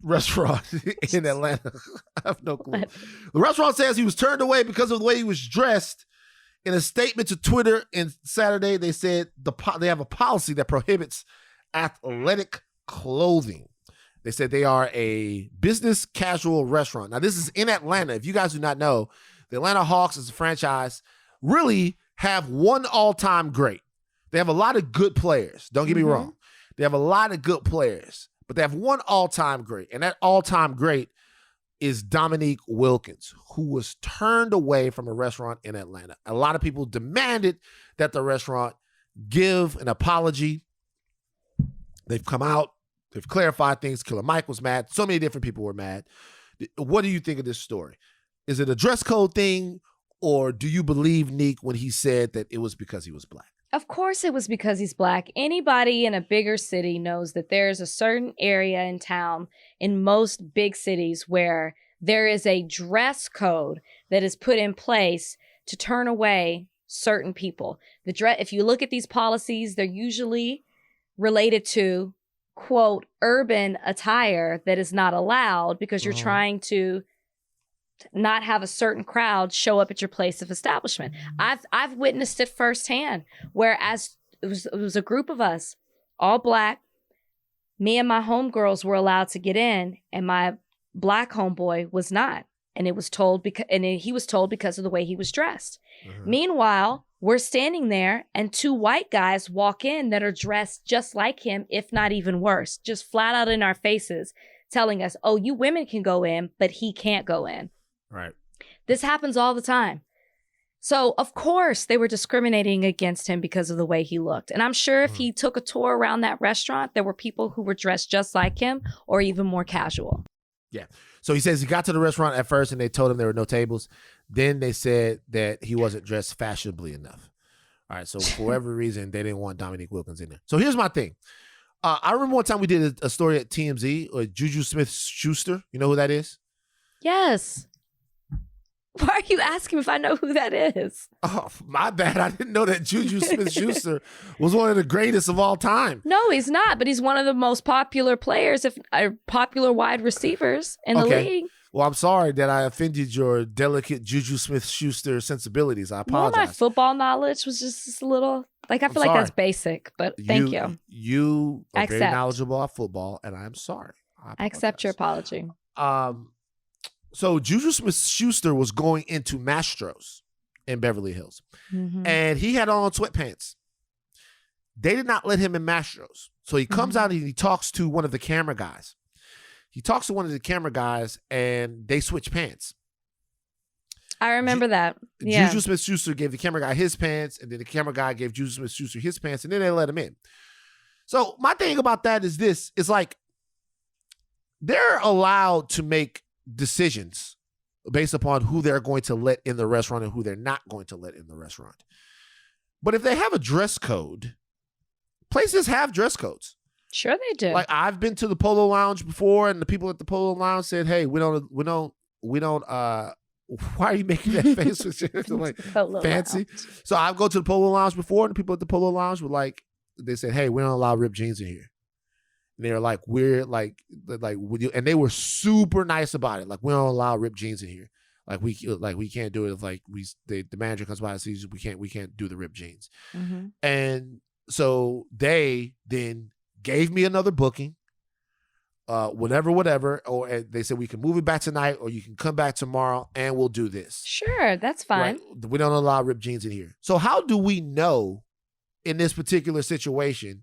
restaurant in Atlanta. I have no clue. The restaurant says he was turned away because of the way he was dressed. In a statement to Twitter on Saturday, they said they have a policy that prohibits athletic clothing. They said they are a business casual restaurant. Now, this is in Atlanta. If you guys do not know, the Atlanta Hawks as a franchise really have one all-time great. They have a lot of good players. Don't get me wrong. They have a lot of good players, but they have one all-time great. And that all-time great is Dominique Wilkins, who was turned away from a restaurant in Atlanta. A lot of people demanded that the restaurant give an apology. They've come out. They've clarified things. Killer Mike was mad. So many different people were mad. What do you think of this story? Is it a dress code thing, or do you believe Neek when he said that it was because he was black? Of course it was because he's black. Anybody in a bigger city knows that there's a certain area in town, in most big cities, where there is a dress code that is put in place to turn away certain people. If you look at these policies, they're usually related to, quote, urban attire that is not allowed because you're trying to not have a certain crowd show up at your place of establishment. I've witnessed it firsthand, whereas it was a group of us, all black. Me and my homegirls were allowed to get in, and my black homeboy was not. And he was told because of the way he was dressed. Meanwhile, we're standing there, and two white guys walk in that are dressed just like him, if not even worse, just flat out in our faces, telling us, "Oh, you women can go in, but he can't go in." Right. This happens all the time. So, of course, they were discriminating against him because of the way he looked. And I'm sure if he took a tour around that restaurant, there were people who were dressed just like him or even more casual. Yeah. So he says he got to the restaurant at first and they told him there were no tables. Then they said that he wasn't dressed fashionably enough. All right. So for whatever reason, they didn't want Dominique Wilkins in there. So here's my thing. I remember one time we did a story at TMZ, or Juju Smith-Schuster. You know who that is? Yes. Why are you asking if I know who that is? Oh, my bad. I didn't know that Juju Smith-Schuster was one of the greatest of all time. No, he's not, but he's one of the most popular players, popular wide receivers in the league. Well, I'm sorry that I offended your delicate Juju Smith-Schuster sensibilities. I apologize. Well, my football knowledge was just a little, I feel like that's basic, but thank you. You are very knowledgeable about football, and I'm sorry. I accept your apology. So Juju Smith-Schuster was going into Mastro's in Beverly Hills, and he had on sweatpants. They did not let him in Mastro's. So he comes out and he talks to one of the camera guys. And they switch pants. I remember that. Yeah. Juju Smith-Schuster gave the camera guy his pants, and then the camera guy gave Juju Smith-Schuster his pants, and then they let him in. So my thing about that is this. It's like they're allowed to make decisions based upon who they're going to let in the restaurant and who they're not going to let in the restaurant. But if they have a dress code, places have dress codes. Sure they do. Like I've been to the Polo Lounge before, and the people at the Polo Lounge said, "Hey, we don't why are you making that face with you?" Like fancy. Lounge. So I go to the Polo Lounge before, and the people at the Polo Lounge were like, they said, "Hey, we don't allow ripped jeans in here." And they're like, we're like, and they were super nice about it. Like, we don't allow ripped jeans in here. Like we can't do it. If the manager comes by and sees we can't do the ripped jeans. And so they then gave me another booking, whatever, or they said we can move it back tonight, or you can come back tomorrow, and we'll do this. Sure, that's fine. Right? We don't allow ripped jeans in here. So how do we know in this particular situation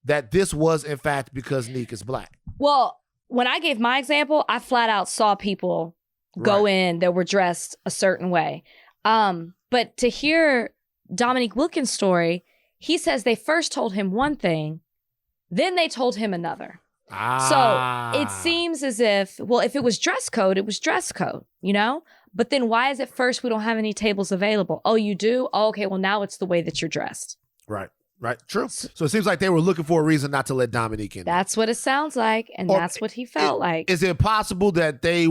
that this was, in fact, because Neek is black? Well, when I gave my example, I flat out saw people go in that were dressed a certain way. But to hear Dominique Wilkins' story, he says they first told him one thing, then they told him another. So it seems as if, well, if it was dress code, it was dress code, you know? But then why is it first we don't have any tables available? Oh, you do? Oh, okay, well, now it's the way that you're dressed. Right. Right. True. So it seems like they were looking for a reason not to let Dominique in. That's what it sounds like, and that's what he felt like. Is it possible that they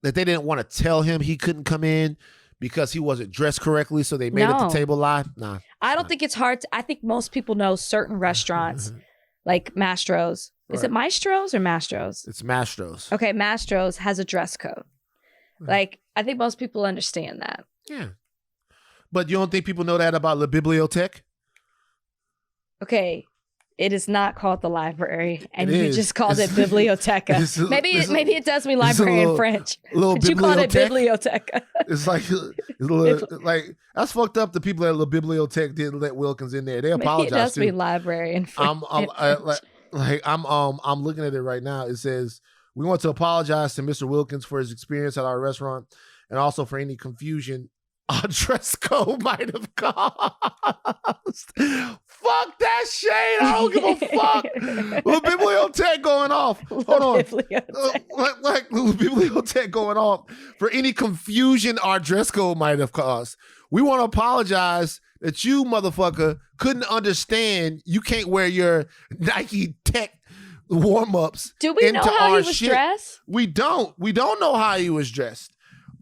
didn't want to tell him he couldn't come in because he wasn't dressed correctly, so they made it the table live? Nah. I don't think it's hard I think most people know certain restaurants like Mastro's. Is it Maestro's or Mastro's? It's Mastro's. Okay, Mastro's has a dress code. Like, I think most people understand that. Yeah. But you don't think people know that about La Bibliothèque? Okay, it is not called the library, and you just called it Biblioteca. Maybe it does mean library in French, but you called it Biblioteca. It's like that's fucked up. The people at La Bibliothèque didn't let Wilkins in there. They apologized. Maybe it does mean library in French. I'm looking at it right now. It says, we want to apologize to Mr. Wilkins for his experience at our restaurant and also for any confusion our dress code might have caused. Fuck that shade. I don't give a fuck. La Bibliothèque going off. Hold on. Like La Bibliothèque going off for any confusion our dress code might have caused. We want to apologize that you, motherfucker, couldn't understand you can't wear your Nike Tech warm-ups. Do we know how he was dressed? We don't. We don't know how he was dressed.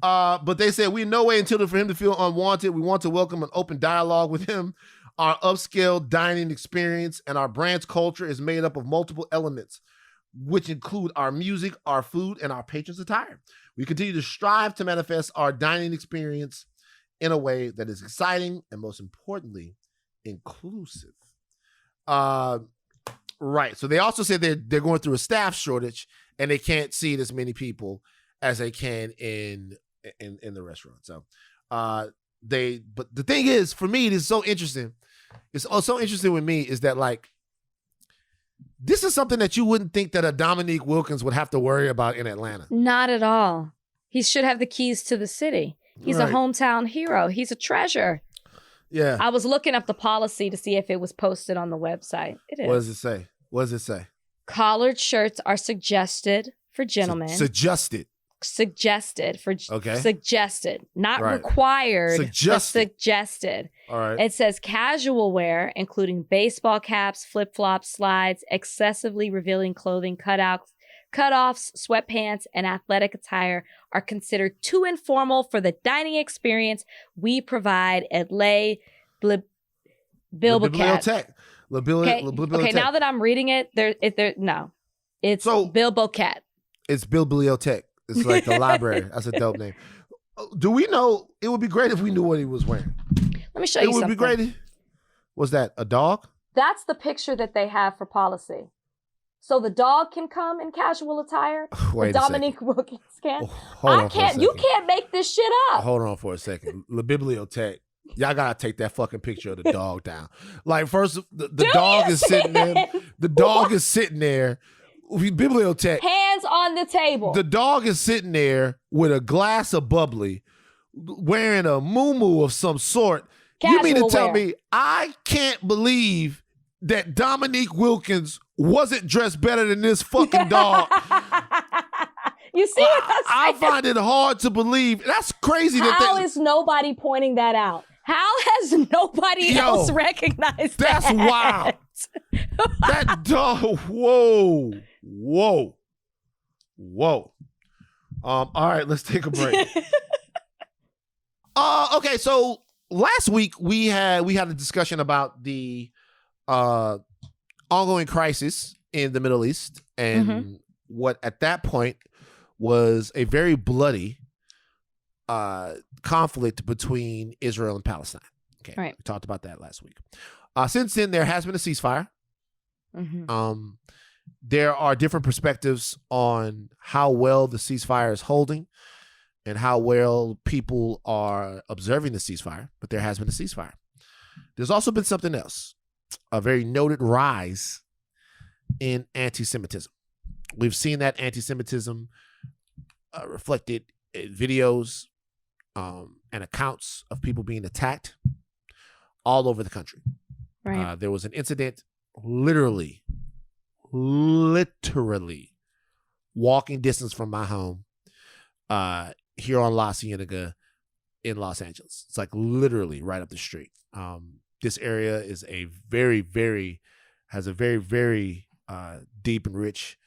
But they said, we in no way intended for him to feel unwanted. We want to welcome an open dialogue with him. Our upscale dining experience and our brand's culture is made up of multiple elements, which include our music, our food, and our patrons' attire. We continue to strive to manifest our dining experience in a way that is exciting and, most importantly, inclusive. Right. So they also said they're going through a staff shortage and they can't seat as many people as they can in the restaurant. So but the thing is, for me, it is so interesting. It's also interesting with me is that, like, this is something that you wouldn't think that a Dominique Wilkins would have to worry about in Atlanta. Not at all. He should have the keys to the city. He's a hometown hero. He's a treasure. Yeah. I was looking up the policy to see if it was posted on the website. It is. What does it say? What does it say? Collared shirts are suggested for gentlemen. Suggested, not required. Suggested. All right. It says casual wear, including baseball caps, flip-flops, slides, excessively revealing clothing, cutoffs, sweatpants, and athletic attire are considered too informal for the dining experience we provide at Le Bibliothèque. Okay, now that I'm reading it, it's Bilboquet. It's Bibliothèque. It's like the library. That's a dope name. Do we know? It would be great if we knew what he was wearing. Let me show you something. It would be great. Was that a dog? That's the picture that they have for policy. So the dog can come in casual attire. Dominique Wilkins can. I can't. You can't make this shit up. Hold on for a second. La Bibliothèque. Y'all gotta take that fucking picture of the dog down. Like, first, the dog is sitting there. The dog is sitting there. Bibliothèque. Hands on the table. The dog is sitting there with a glass of bubbly, wearing a muumuu of some sort. Casual you mean to tell wear. me I can't believe that Dominique Wilkins wasn't dressed better than this fucking dog? You see what I'm saying? I find it hard to believe. That's crazy. How is nobody pointing that out? How has nobody else recognized that? That's wild. That dog. Whoa. All right, let's take a break. Okay, so last week we had a discussion about the ongoing crisis in the Middle East and what at that point was a very bloody conflict between Israel and Palestine. Okay, right. We talked about that last week. Since then, there has been a ceasefire. There are different perspectives on how well the ceasefire is holding and how well people are observing the ceasefire, but there has been a ceasefire. There's also been something else, a very noted rise in anti-Semitism. We've seen that anti-Semitism reflected in videos and accounts of people being attacked all over the country. Right. There was an incident literally walking distance from my home here on La Cienega in Los Angeles. It's like literally right up the street. this area is a very, very deep and rich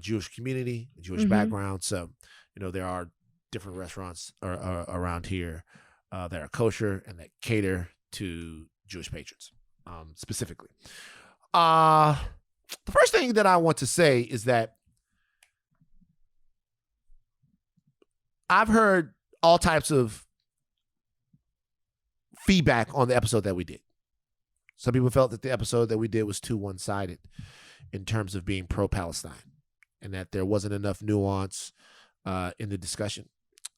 Jewish community, Jewish background. So, there are different restaurants around here that are kosher and that cater to Jewish patrons specifically. The first thing that I want to say is that I've heard all types of feedback on the episode that we did. Some people felt that the episode that we did was too one-sided in terms of being pro-Palestine, and that there wasn't enough nuance in the discussion,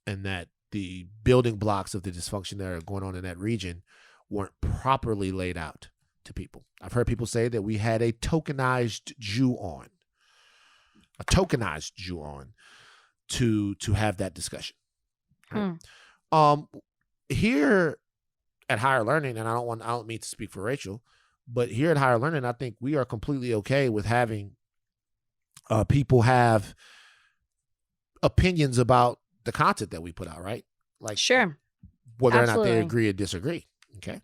and that the building blocks of the dysfunction that are going on in that region weren't properly laid out to people. I've heard people say that we had a tokenized Jew on to have that discussion. Right? Here at Higher Learning, and I don't mean to speak for Rachel, but here at Higher Learning, I think we are completely okay with having people have opinions about the content that we put out, right? Like, sure, whether Absolutely. or not they agree or disagree. Okay,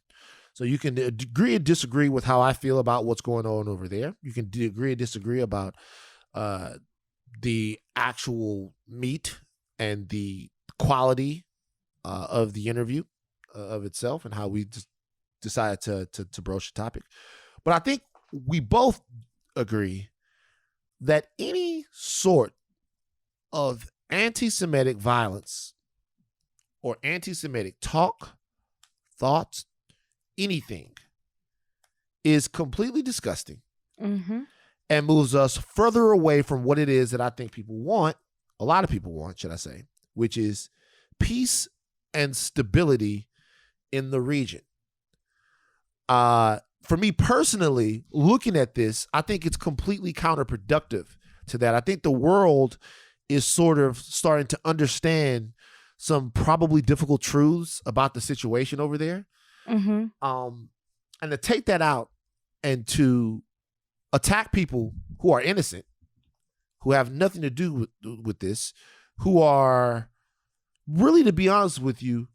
so you can agree or disagree with how I feel about what's going on over there. You can agree or disagree about the actual meat and the quality of the interview of itself and how we decided to broach the topic. But I think we both agree that any sort of anti-Semitic violence or anti-Semitic talk, thoughts, anything is completely disgusting and moves us further away from what it is that I think people want, a lot of people want, should I say, which is peace and stability in the region. For me personally, looking at this, I think it's completely counterproductive to that. I think the world is sort of starting to understand some probably difficult truths about the situation over there. And to take that out and to attack people who are innocent, who have nothing to do with this, who are really, to be honest with you,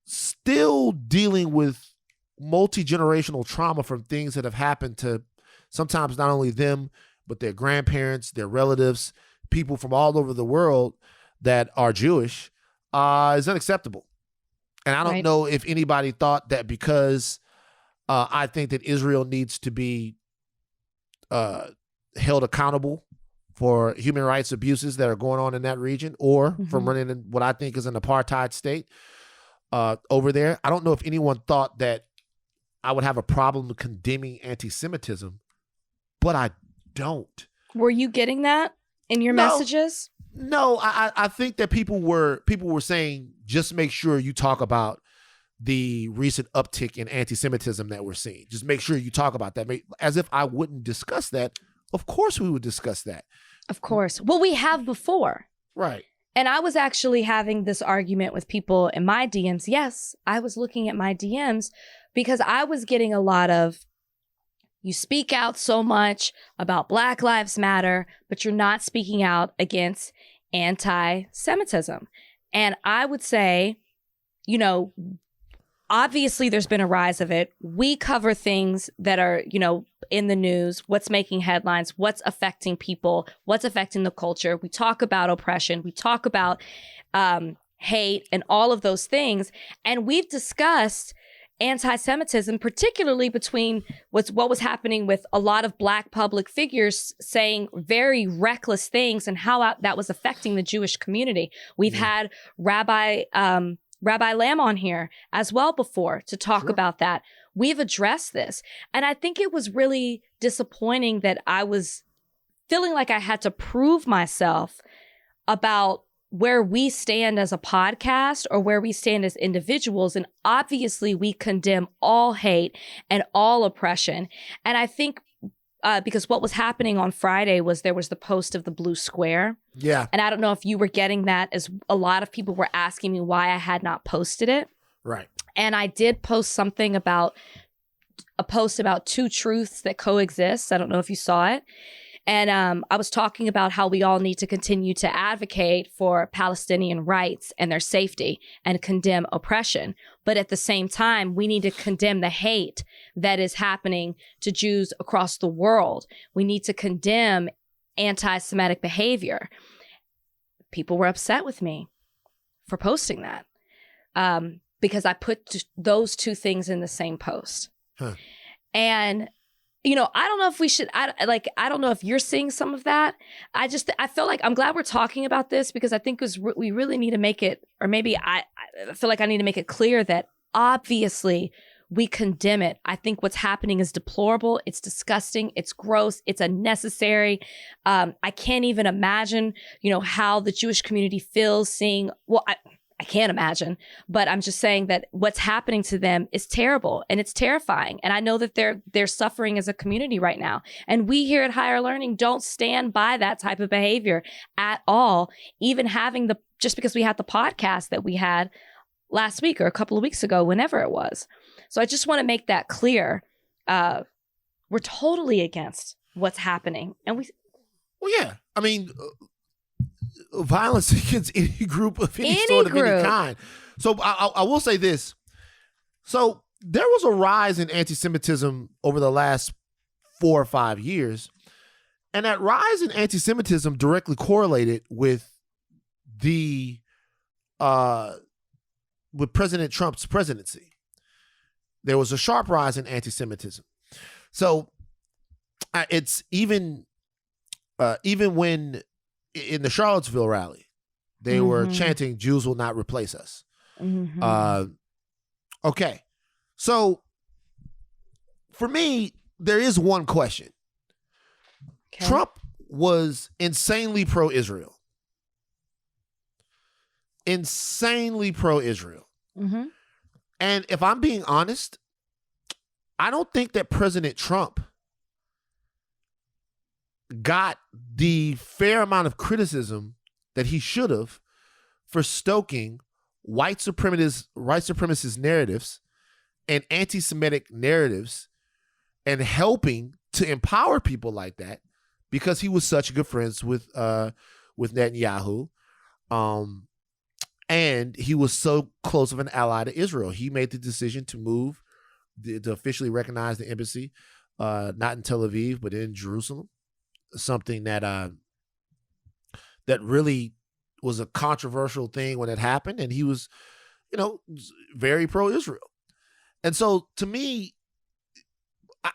still dealing with multi-generational trauma from things that have happened to sometimes not only them, but their grandparents, their relatives, people from all over the world that are Jewish, is unacceptable. And I don't know if anybody thought that because I think that Israel needs to be held accountable for human rights abuses that are going on in that region, or from running in what I think is an apartheid state over there. I don't know if anyone thought that I would have a problem condemning anti-Semitism, but I don't. Were you getting that in your messages? No, I think that people were saying, just make sure you talk about the recent uptick in anti-Semitism that we're seeing. Just make sure you talk about that. As if I wouldn't discuss that. Of course we would discuss that. Of course. Well, we have before. Right. And I was actually having this argument with people in my DMs. Yes, I was looking at my DMs because I was getting a lot of, you speak out so much about Black Lives Matter, but you're not speaking out against anti-Semitism. And I would say, obviously there's been a rise of it. We cover things that are, in the news, what's making headlines, what's affecting people, what's affecting the culture. We talk about oppression. We talk about hate and all of those things. And we've discussed anti-Semitism, particularly between what was happening with a lot of Black public figures saying very reckless things and how that was affecting the Jewish community. We've had Rabbi Lamb on here as well before to talk about that. We've addressed this. And I think it was really disappointing that I was feeling like I had to prove myself about where we stand as a podcast or where we stand as individuals. And obviously we condemn all hate and all oppression. And I think because what was happening on Friday was there was the post of the blue square. Yeah. And I don't know if you were getting that, as a lot of people were asking me why I had not posted it. Right. And I did post something about a post about two truths that coexist. I don't know if you saw it. And I was talking about how we all need to continue to advocate for Palestinian rights and their safety and condemn oppression. But at the same time, we need to condemn the hate that is happening to Jews across the world. We need to condemn anti-Semitic behavior. People were upset with me for posting that because I put those two things in the same post. Huh. And I don't know if we should, I don't know if you're seeing some of that. I feel like I'm glad we're talking about this because I think we really need to make it, or maybe I feel like I need to make it clear that obviously we condemn it. I think what's happening is deplorable. It's disgusting. It's gross. It's unnecessary. I can't even imagine, how the Jewish community feels seeing, I can't imagine, but I'm just saying that what's happening to them is terrible and it's terrifying. And I know that they're suffering as a community right now. And we here at Higher Learning don't stand by that type of behavior at all. Even just because we had the podcast that we had last week or a couple of weeks ago, whenever it was. So I just want to make that clear. We're totally against what's happening. And well, yeah, I mean, violence against any group of any kind. So I will say this. So there was a rise in anti-Semitism over the last 4 or 5 years. And that rise in anti-Semitism directly correlated with with President Trump's presidency. There was a sharp rise in anti-Semitism. So it's even when in the Charlottesville rally, they were chanting, "Jews will not replace us." Okay. So for me, there is one question. Okay. Trump was insanely pro-Israel. Insanely pro-Israel. Mm-hmm. And if I'm being honest, I don't think that President Trump got the fair amount of criticism that he should have for stoking white supremacist narratives and anti-Semitic narratives and helping to empower people like that because he was such good friends with Netanyahu. And he was so close of an ally to Israel. He made the decision to move, to officially recognize the embassy, not in Tel Aviv, but in Jerusalem. Something that really was a controversial thing when it happened. And he was, very pro-Israel. And so to me,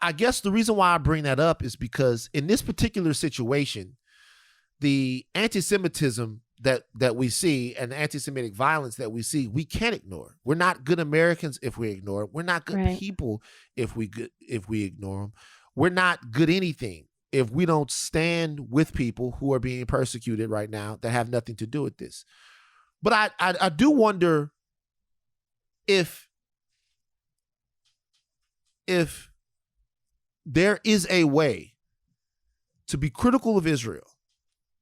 I guess the reason why I bring that up is because in this particular situation, the anti-Semitism that we see and the anti-Semitic violence that we see, we can't ignore. We're not good Americans if we ignore it. We're not good people if we ignore them. We're not good anything if we don't stand with people who are being persecuted right now that have nothing to do with this. But I do wonder if there is a way to be critical of Israel,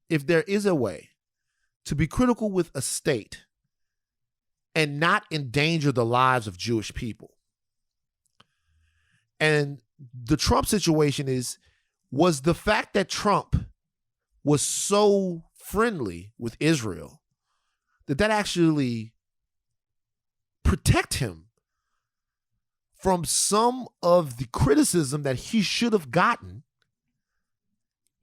if there is a way to be critical with a state and not endanger the lives of Jewish people. And the Trump situation was the fact that Trump was so friendly with Israel that actually protect him from some of the criticism that he should have gotten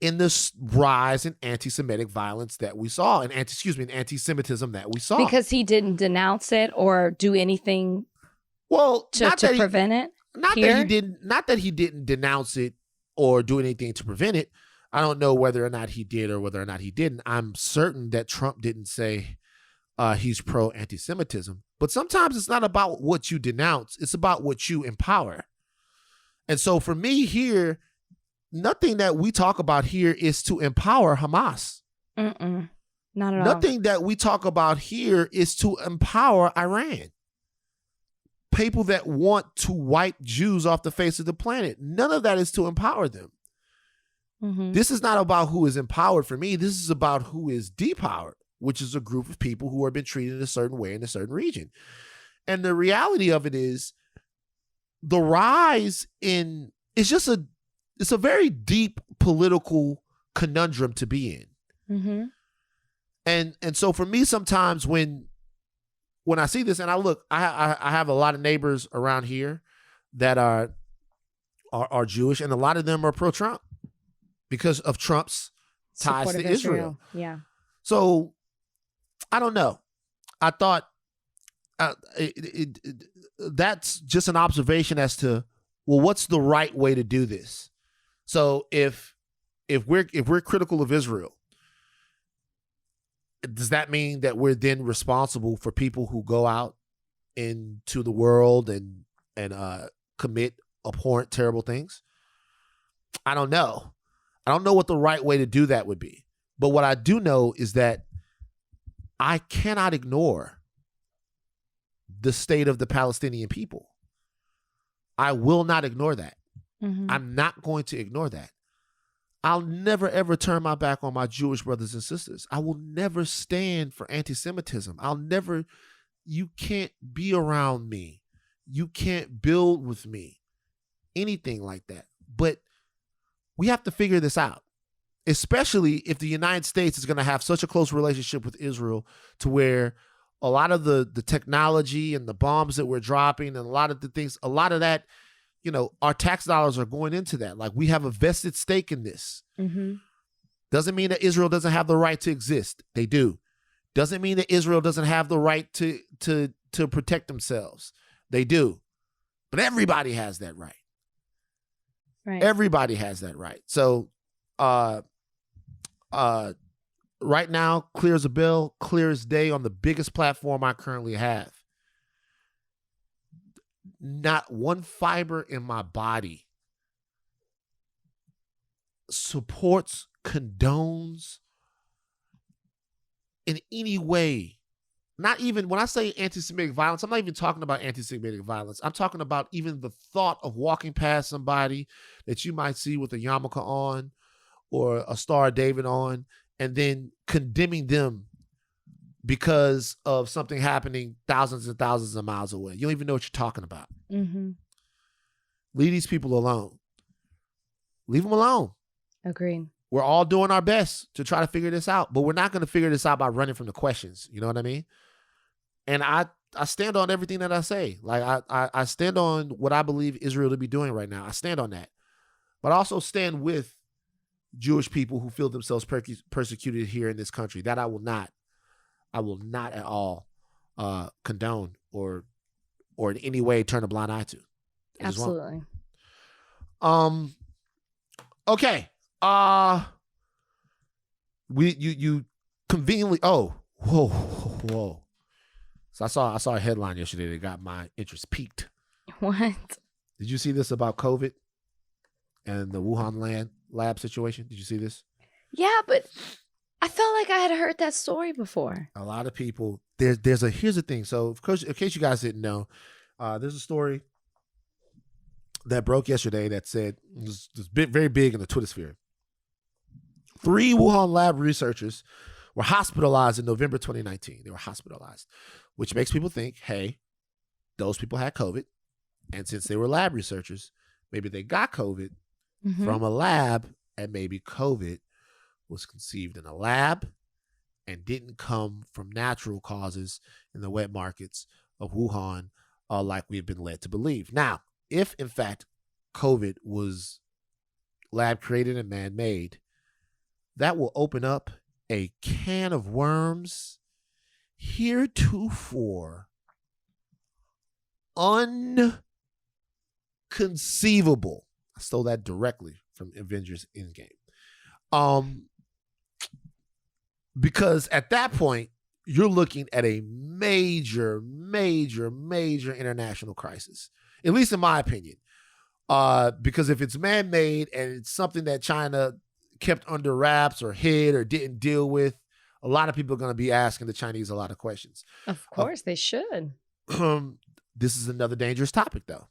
in this rise in anti-Semitic violence that we saw, and anti-Semitism that we saw. Because he didn't denounce it or do anything to prevent it? Not that he didn't denounce it or do anything to prevent it. I don't know whether or not he did or whether or not he didn't. I'm certain that Trump didn't say he's pro-anti-Semitism. But sometimes it's not about what you denounce. It's about what you empower. And so for me here, nothing that we talk about here is to empower Hamas. Not at all. Nothing that we talk about here is to empower Iran. People that want to wipe Jews off the face of the planet. None of that is to empower them. Mm-hmm. This is not about who is empowered for me. This is about who is depowered, which is a group of people who have been treated a certain way in a certain region. And the reality of it is the rise in, it's a very deep political conundrum to be in. And so for me, sometimes when I see this, and I have a lot of neighbors around here that are Jewish, and a lot of them are pro-Trump because of Trump's ties to Israel. Yeah. So I don't know. I thought that's just an observation as to, well, what's the right way to do this? So if we're critical of Israel, does that mean that we're then responsible for people who go out into the world and commit abhorrent, terrible things? I don't know. I don't know what the right way to do that would be. But what I do know is that I cannot ignore the state of the Palestinian people. I will not ignore that. I'm not going to ignore that. I'll never, ever turn my back on my Jewish brothers and sisters. I will never stand for anti-Semitism. You can't be around me. You can't build with me. Anything like that. But we have to figure this out, especially if the United States is going to have such a close relationship with Israel to where a lot of the technology and the bombs that we're dropping and a lot of that, our tax dollars are going into that. Like, we have a vested stake in this. Doesn't mean that Israel doesn't have the right to exist. They do. Doesn't mean that Israel doesn't have the right to protect themselves. They do. But everybody has that right. Right. Everybody has that right. So right now, clear as a bell, clear as day on the biggest platform I currently have. Not one fiber in my body supports, condones in any way. Not even when I say anti-Semitic violence, I'm not even talking about anti-Semitic violence. I'm talking about even the thought of walking past somebody that you might see with a yarmulke on or a Star of David on, and then condemning them because of something happening thousands and thousands of miles away. You don't even know what you're talking about. Leave these people alone. Leave them alone. Agreed. We're all doing our best to try to figure this out, but we're not going to figure this out by running from the questions. You know what I mean? And I stand on everything that I say. Like, I stand on what I believe Israel to be doing right now. I stand on that. But I also stand with Jewish people who feel themselves persecuted here in this country. That I will not at all condone or in any way turn a blind eye to. Absolutely. Okay. You conveniently. Oh, whoa. So I saw a headline yesterday that got my interest piqued. What? Did you see this about COVID and the Wuhan lab situation? Did you see this? Yeah, but I felt like I had heard that story before. A lot of people. Here's the thing. So, in case you guys didn't know, there's a story that broke yesterday that said was very big in the Twitter sphere. 3 Wuhan lab researchers were hospitalized in November 2019. They were hospitalized, which makes people think, hey, those people had COVID. And since they were lab researchers, maybe they got COVID from a lab, and maybe COVID was conceived in a lab and didn't come from natural causes in the wet markets of Wuhan, like we've been led to believe. Now, if in fact COVID was lab created and man-made, that will open up a can of worms heretofore unconceivable. I stole that directly from Avengers Endgame. Because at that point, you're looking at a major international crisis, at least in my opinion. Because if it's man-made and it's something that China kept under wraps or hid or didn't deal with, a lot of people are going to be asking the Chinese a lot of questions. Of course, they should. This is another dangerous topic, though.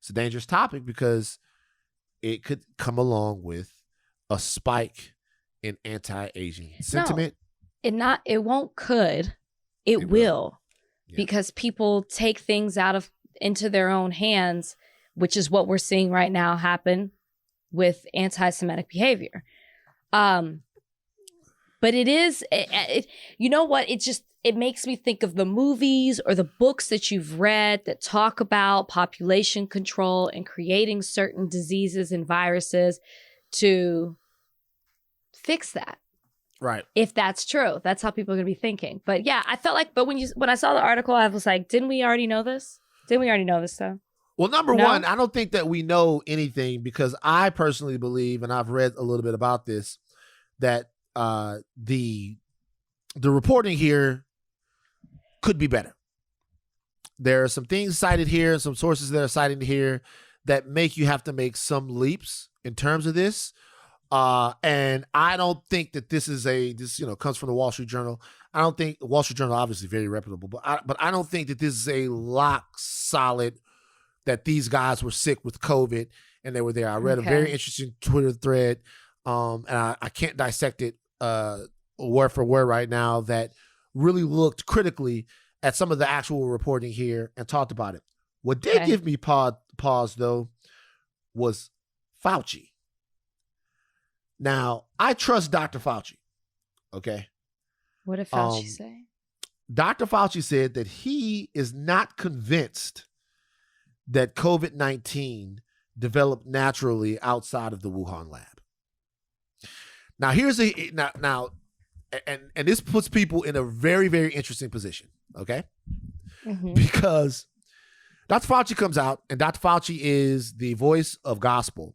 It's a dangerous topic because it could come along with a spike in anti-Asian sentiment. No, it won't could. It will. Yeah. Because people take things into their own hands, which is what we're seeing right now happen with anti-Semitic behavior. But it is, you know what? It makes me think of the movies or the books that you've read that talk about population control and creating certain diseases and viruses to fix that. Right. If that's true, that's how people are going to be thinking. But yeah, I felt like, but when I saw the article, I was like, didn't we already know this? Didn't we already know this though? Well, number one, I don't think that we know anything, because I personally believe, and I've read a little bit about this, that the reporting here could be better. There are some things cited here, some sources that are cited here that make you have to make some leaps in terms of this. And I don't think that this comes from the Wall Street Journal. I don't think the Wall Street Journal, obviously very reputable, but I don't think that this is a lock solid that these guys were sick with COVID and they were there. I read a very interesting Twitter thread, and I can't dissect it word for word right now, that really looked critically at some of the actual reporting here and talked about it. What did give me pause though was Fauci. Now, I trust Dr. Fauci, okay? What did Fauci say? Dr. Fauci said that he is not convinced that COVID-19 developed naturally outside of the Wuhan lab. Now, and this puts people in a very, very interesting position, okay? Mm-hmm. Because Dr. Fauci comes out, and Dr. Fauci is the voice of gospel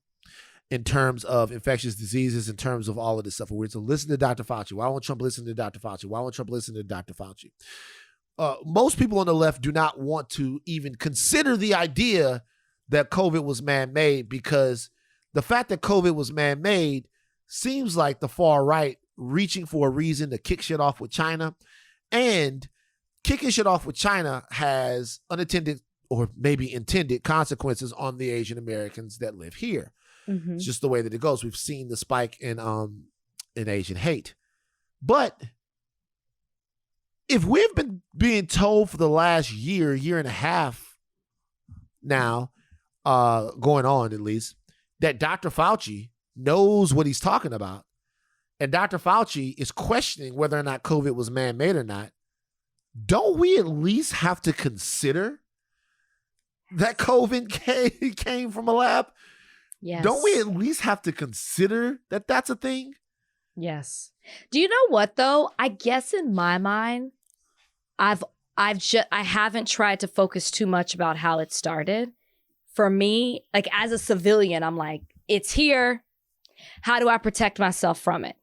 in terms of infectious diseases, in terms of all of this stuff. We're to listen to Dr. Fauci. Why won't Trump listen to Dr. Fauci? Why won't Trump listen to Dr. Fauci? Most people on the left do not want to even consider the idea that COVID was man-made, because the fact that COVID was man-made seems like the far right reaching for a reason to kick shit off with China. And kicking shit off with China has unintended or maybe intended consequences on the Asian Americans that live here. Mm-hmm. It's just the way that it goes. We've seen the spike in Asian hate. But if we've been being told for the last year and a half now, going on at least, that Dr. Fauci knows what he's talking about, and Dr. Fauci is questioning whether or not COVID was man-made or not, don't we at least have to consider that COVID came from a lab? Yes. Don't we at least have to consider that that's a thing? Yes. Do you know what though? I guess in my mind, I haven't tried to focus too much about how it started. For me, like as a civilian, I'm like, it's here. How do I protect myself from it?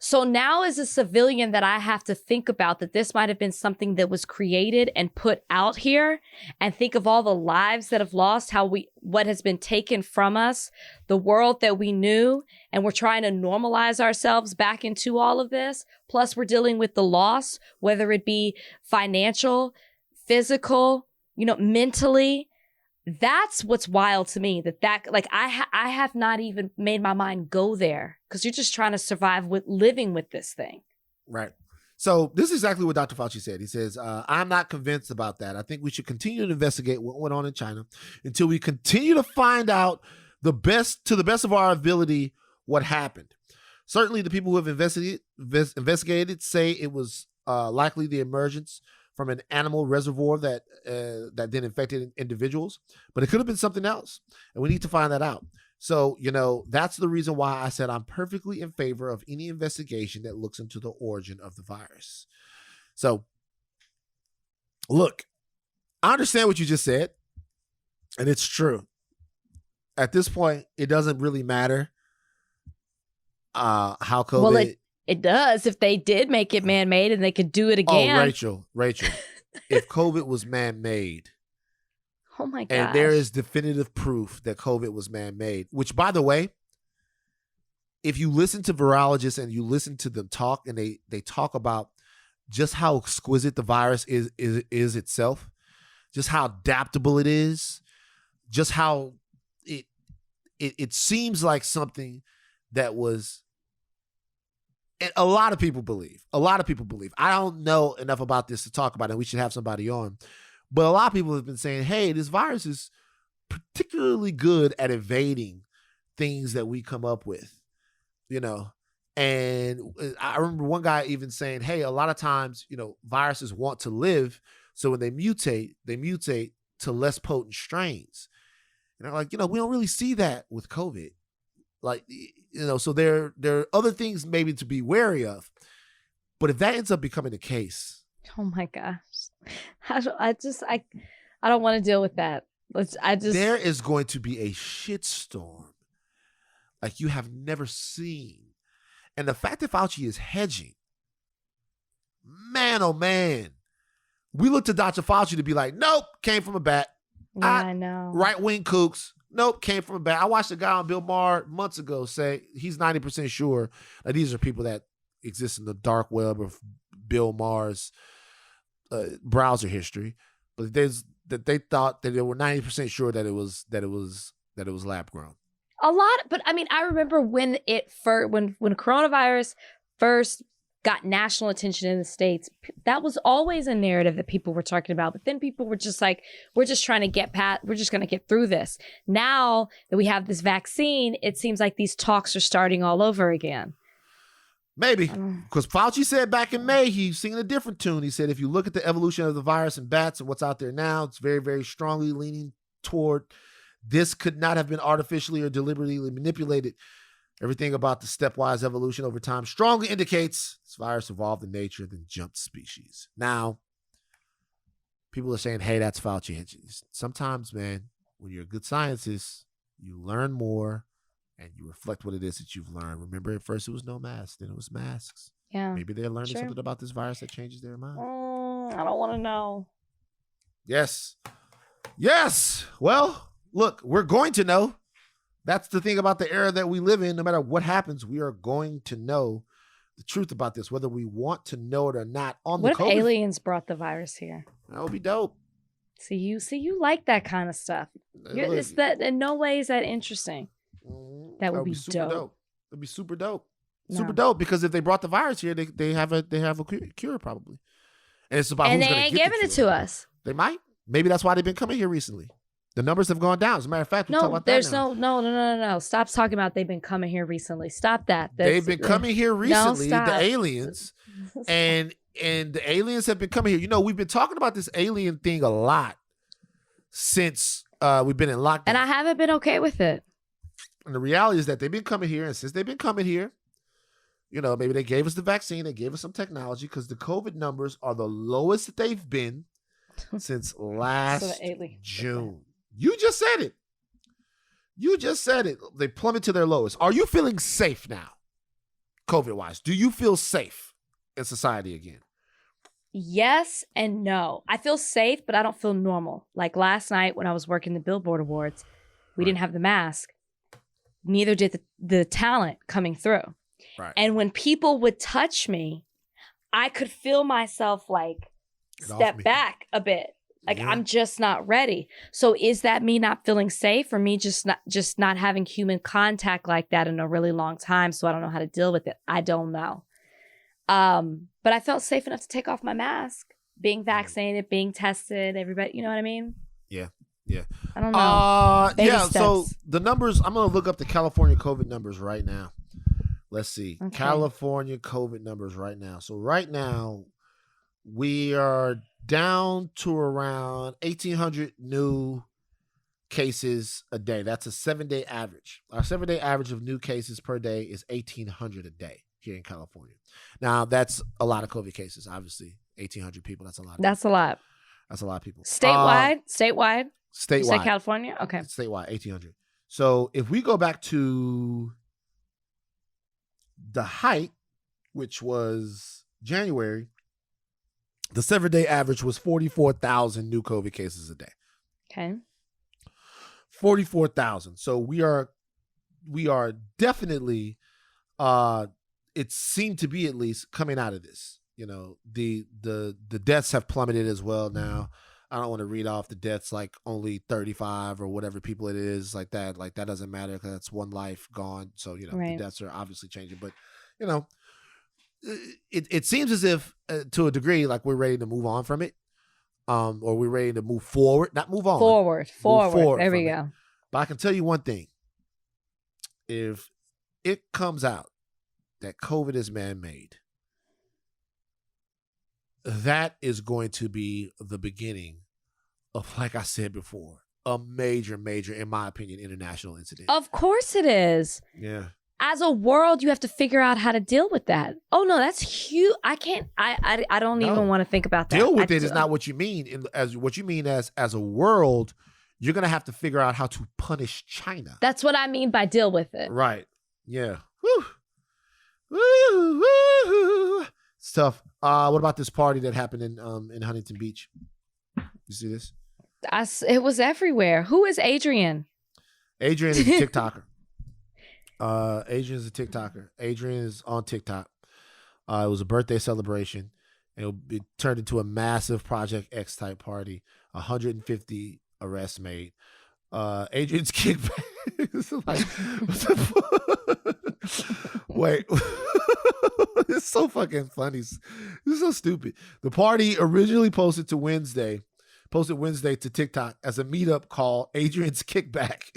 So now as a civilian that I have to think about that this might have been something that was created and put out here, and think of all the lives that have lost, what has been taken from us, the world that we knew, and we're trying to normalize ourselves back into all of this. Plus we're dealing with the loss, whether it be financial, physical, mentally. That's what's wild to me, that like I have not even made my mind go there, because you're just trying to survive with living with this thing. Right. So this is exactly what Dr. Fauci said. He says, I'm not convinced about that. I think we should continue to investigate what went on in China until we continue to find out to the best of our ability what happened. Certainly the people who have investigated say it was likely the emergence from an animal reservoir that then infected individuals, but it could have been something else, and we need to find that out. So, that's the reason why I said I'm perfectly in favor of any investigation that looks into the origin of the virus. So, look, I understand what you just said, and it's true. At this point, it doesn't really matter how COVID... Well, it does if they did make it man-made and they could do it again. Oh, Rachel, if COVID was man-made... Oh my gosh. And there is definitive proof that COVID was man-made, which, by the way, if you listen to virologists and you listen to them talk, and they talk about just how exquisite the virus is itself, just how adaptable it is, just how it seems like something that was... And a lot of people believe. I don't know enough about this to talk about it. We should have somebody on. But a lot of people have been saying, hey, this virus is particularly good at evading things that we come up with, And I remember one guy even saying, hey, a lot of times, viruses want to live. So when they mutate to less potent strains. And they're like, we don't really see that with COVID. Like, so there are other things maybe to be wary of. But if that ends up becoming the case. Oh my gosh. I don't want to deal with that. There is going to be a shitstorm like you have never seen. And the fact that Fauci is hedging, man, oh man, we look to Dr. Fauci to be like, nope, came from a bat. Yeah, I know. Right-wing kooks, nope, came from a bat. I watched a guy on Bill Maher months ago say he's 90% sure that these are people that exist in the dark web of Bill Maher's browser history, but they thought that they were 90% sure that it was lab grown. A lot, but I mean, I remember when coronavirus first got national attention in the States, that was always a narrative that people were talking about. But then people were just like, we're just trying to we're just going to get through this. Now that we have this vaccine, it seems like these talks are starting all over again. Maybe, because Fauci said back in May, he's singing a different tune. He said, if you look at the evolution of the virus in bats and what's out there now, it's very, very strongly leaning toward this could not have been artificially or deliberately manipulated. Everything about the stepwise evolution over time strongly indicates this virus evolved in nature then jumped species. Now, people are saying, hey, that's Fauci. Sometimes, man, when you're a good scientist, you learn more and you reflect what it is that you've learned. Remember, at first it was no mask, then it was masks. Yeah. Maybe they're learning something about this virus that changes their mind. I don't want to know. Yes. Well, look, we're going to know. That's the thing about the era that we live in. No matter what happens, we are going to know the truth about this, whether we want to know it or not. What if aliens brought the virus here? That would be dope. See, you like that kind of stuff. It's that in no way is that interesting. That would be dope. That'd be super dope. No. Super dope, because if they brought the virus here, they have a cure probably, and it's about and who's they ain't giving it to us. They might. Maybe that's why they've been coming here recently. The numbers have gone down. As a matter of fact, we'll talk about that now. No. Stop talking about they've been coming here recently. Stop that. They've been coming here recently, the aliens, and the aliens have been coming here. We've been talking about this alien thing a lot since we've been in lockdown, and I haven't been okay with it. And the reality is that they've been coming here, and since they've been coming here, maybe they gave us the vaccine, they gave us some technology, because the COVID numbers are the lowest that they've been since last June. You just said it. They plummeted to their lowest. Are you feeling safe now, COVID-wise? Do you feel safe in society again? Yes and no. I feel safe, but I don't feel normal. Like last night when I was working the Billboard Awards, we didn't have the mask. Neither did the talent coming through. Right. And when people would touch me, I could feel myself like step back a bit. Like, yeah. I'm just not ready. So is that me not feeling safe, or me just not having human contact like that in a really long time? So I don't know how to deal with it. I don't know. But I felt safe enough to take off my mask, being vaccinated, being tested, everybody, you know what I mean? Yeah. I don't know. Yeah. So the numbers, I'm going to look up the California COVID numbers right now. Let's see. Okay. California COVID numbers right now. So right now we are down to around 1,800 new cases a day. That's a 7-day average. Our 7-day average of new cases per day is 1,800 a day here in California. Now, that's a lot of COVID cases, obviously. 1,800 people, that's a lot. That's a lot. That's a lot of people. Statewide? Statewide. You say California? Okay. Statewide, 1,800. So if we go back to the height, which was January, the 7-day average was 44,000 new COVID cases a day. Okay. 44,000. So we are definitely, it seemed to be at least coming out of this. The deaths have plummeted as well now. I don't want to read off the deaths like only 35 or whatever people it is like that. Like that doesn't matter because that's one life gone. So, right. The deaths are obviously changing. But, it seems as if to a degree like we're ready to move on from it, or we're ready to move forward, not move on. Forward. There we go. But I can tell you one thing: if it comes out that COVID is man-made, that is going to be the beginning of, like I said before, a major, in my opinion, international incident. Of course it is. Yeah. As a world, you have to figure out how to deal with that. Oh no, that's huge. I can't. I don't even want to think about that. Deal with it is not what you mean. As what you mean as a world, you're gonna have to figure out how to punish China. That's what I mean by deal with it. Right. Yeah. Woo. Woo. Woo. It's tough. What about this party that happened in Huntington Beach? You see this? It was everywhere. Who is Adrian? Adrian is a TikToker. Adrian is a TikToker. Adrian is on TikTok. It was a birthday celebration, and it turned into a massive Project X type party. 150 arrests made. Adrian's kickback. Wait. It's so fucking funny. This is so stupid. The party originally posted Wednesday to TikTok as a meetup called Adrian's Kickback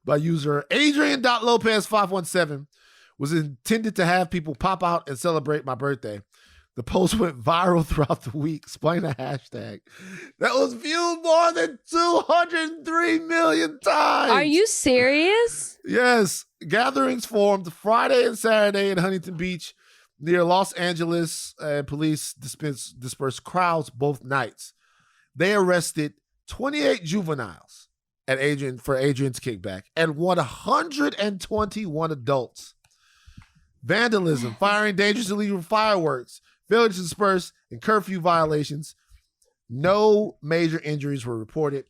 by user Adrian.Lopez517 was intended to have people pop out and celebrate my birthday. The post went viral throughout the week. Explain the hashtag. That was viewed more than 203 million times. Are you serious? Yes. Gatherings formed Friday and Saturday in Huntington Beach near Los Angeles, and police dispersed crowds both nights. They arrested 28 juveniles for Adrian's Kickback and 121 adults. Vandalism, firing dangerous illegal fireworks, failure to disperse, and curfew violations. No major injuries were reported.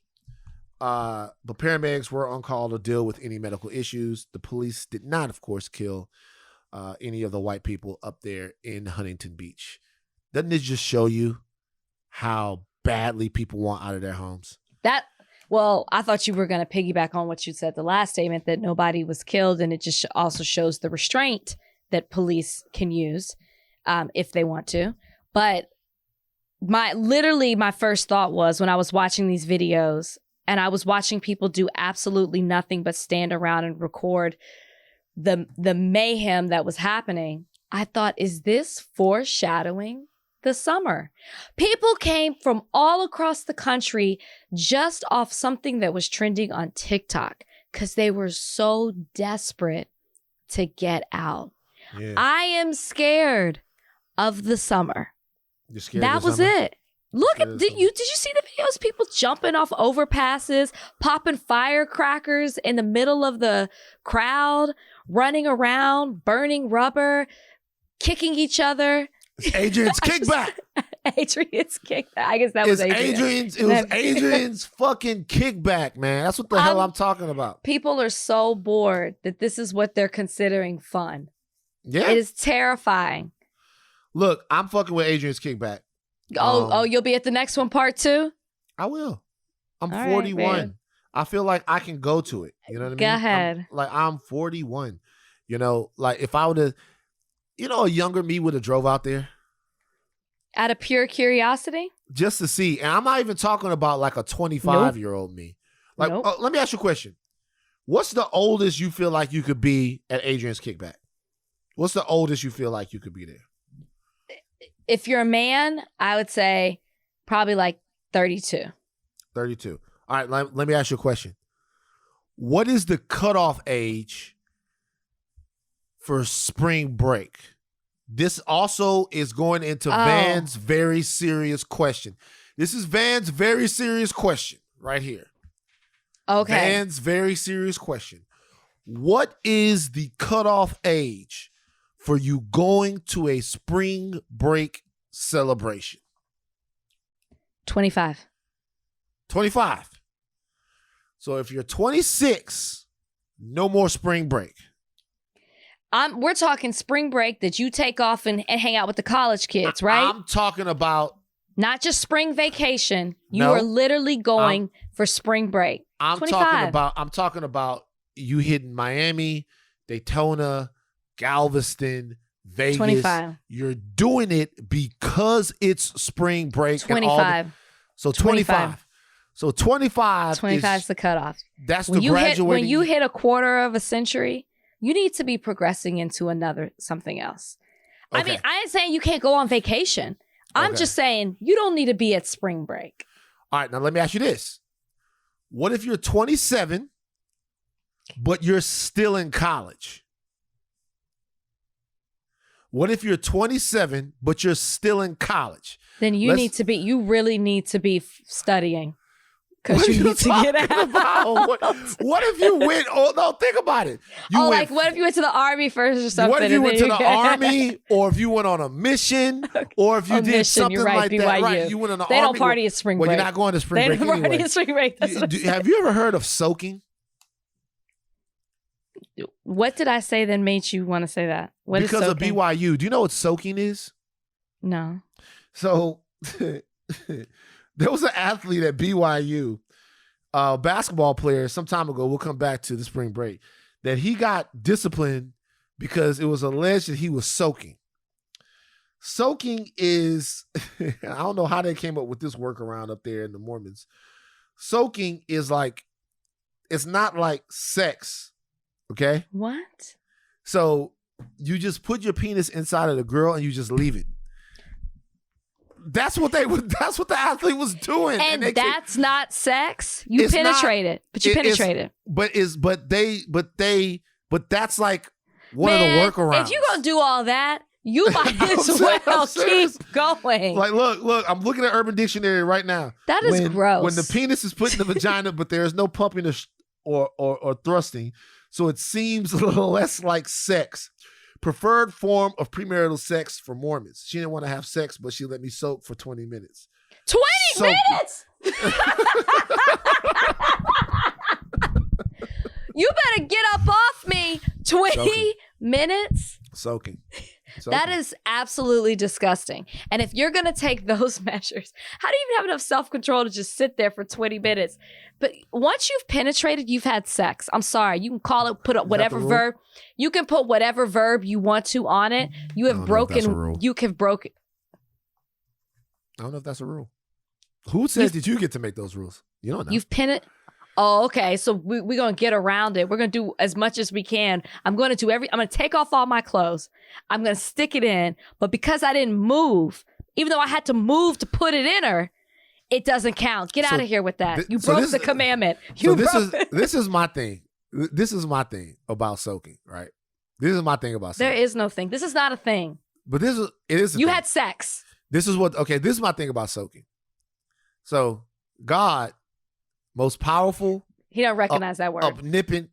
But paramedics were on call to deal with any medical issues. The police did not, of course, kill any of the white people up there in Huntington Beach. Doesn't this just show you how badly people want out of their homes? Well, I thought you were going to piggyback on what you said the last statement, that nobody was killed, and it just also shows the restraint that police can use if they want to. But my first thought was, when I was watching these videos and I was watching people do absolutely nothing but stand around and record the mayhem that was happening, I thought, is this foreshadowing the summer? People came from all across the country just off something that was trending on TikTok because they were so desperate to get out. Yeah. I am scared of the summer. You're scared that of the was summer? it. Look at did you see the videos? People jumping off overpasses, popping firecrackers in the middle of the crowd, running around, burning rubber, kicking each other. It's Adrian's Kickback. Adrian's Kickback. I guess that was Adrian. It was Adrian's fucking Kickback, man. That's what the hell I'm talking about. People are so bored that this is what they're considering fun. Yeah. It is terrifying. Look, I'm fucking with Adrian's Kickback. You'll be at the next one, part 2? I will. I'm all 41. Right, I feel like I can go to it. You know what I mean? Go ahead. I'm 41. You know, like if I would have, a younger me would have drove out there. Out of pure curiosity? Just to see. And I'm not even talking about like a 25-year-old me. Like, let me ask you a question. What's the oldest you feel like you could be at Adrian's Kickback? What's the oldest you feel like you could be there? If you're a man, I would say probably like 32. 32. All right, let me ask you a question. What is the cutoff age for spring break? This also is going into Van's very serious question. This is Van's very serious question right here. Okay. Van's very serious question. What is the cutoff age for you going to a spring break celebration? 25. 25. So if you're 26, no more spring break. We're talking spring break that you take off and hang out with the college kids, right? I'm talking about not just spring vacation. You are literally going for spring break. I'm 25. talking about you hitting Miami, Daytona, Galveston, Vegas. 25. You're doing it because it's spring break. 25. So 25. So 25. 25 is the cutoff. That's the graduating. When you hit a quarter of a century, you need to be progressing into something else. Okay. I mean, I ain't saying you can't go on vacation. I'm just saying you don't need to be at spring break. All right, now let me ask you this. What if you're 27, but you're still in college? What if you're 27, but you're still in college? Then you really need to be studying. Because you need to get out. What if you went, think about it. What if you went to the army first or something? What if you went to the army, or if you went on a mission, or if you did something like BYU. that? Right, you went on the army. They don't party at spring break. Well, you're not going to spring break anyway. They don't party at spring break. Have you ever heard of soaking? What did I say that made you want to say that? What is soaking? Because of BYU. Do you know what soaking is? No. So there was an athlete at BYU, basketball player, some time ago. We'll come back to the spring break. That he got disciplined because it was alleged that he was soaking. Soaking is, I don't know how they came up with this workaround up there in the Mormons. Soaking is like, it's not like sex. Okay? What? So you just put your penis inside of the girl and you just leave it. That's what the athlete was doing. And that's not sex? You penetrated. But you penetrated. But that's like one of the workarounds. If you're gonna do all that, you might as well keep going. Like, look, I'm looking at Urban Dictionary right now. That is gross. When the penis is put in the vagina, but there is no pumping or thrusting. So it seems a little less like sex. Preferred form of premarital sex for Mormons. She didn't want to have sex, but she let me soak for 20 minutes. 20 minutes? You better get up off me. 20 minutes? Soaking. That is absolutely disgusting. And if you're going to take those measures, how do you even have enough self-control to just sit there for 20 minutes? But once you've penetrated, you've had sex. I'm sorry. You can call it, put up whatever verb. You can put whatever verb you want to on it. You have broken. You have broken. I don't know if that's a rule. Who says that you get to make those rules? You don't know. You've penetrated. Oh, okay. So we're going to get around it. We're going to do as much as we can. I'm going to take off all my clothes. I'm going to stick it in. But because I didn't move, even though I had to move to put it in her, it doesn't count. Get out of here with that. You broke the commandment. This is my thing. This is my thing about soaking, right? This is my thing about soaking. There is no thing. This is not a thing. But it is a You thing. had sex. This is my thing about soaking. So God, most powerful. He don't recognize that word. Omnipotent.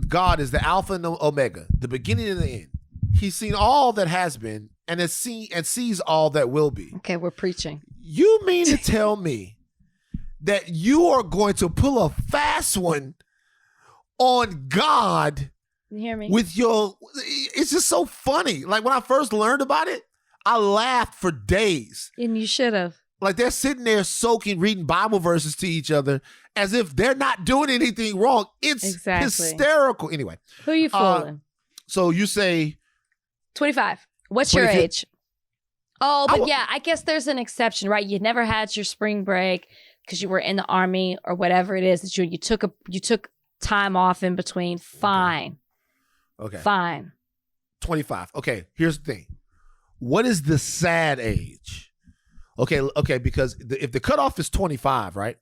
God is the Alpha and the Omega, the beginning and the end. He's seen all that has been and sees all that will be. Okay, we're preaching. You mean to tell me that you are going to pull a fast one on God? You hear me? It's just so funny. Like when I first learned about it, I laughed for days. And you should have. Like they're sitting there soaking, reading Bible verses to each other as if they're not doing anything wrong. It's hysterical. Anyway. Who are you fooling? So you say 25. What's your age? Oh, but I guess there's an exception, right? You never had your spring break because you were in the army or whatever it is that you took time off in between. Fine. Okay. Fine. 25. Okay, here's the thing. What is the sad age? Okay, because if the cutoff is 25, right?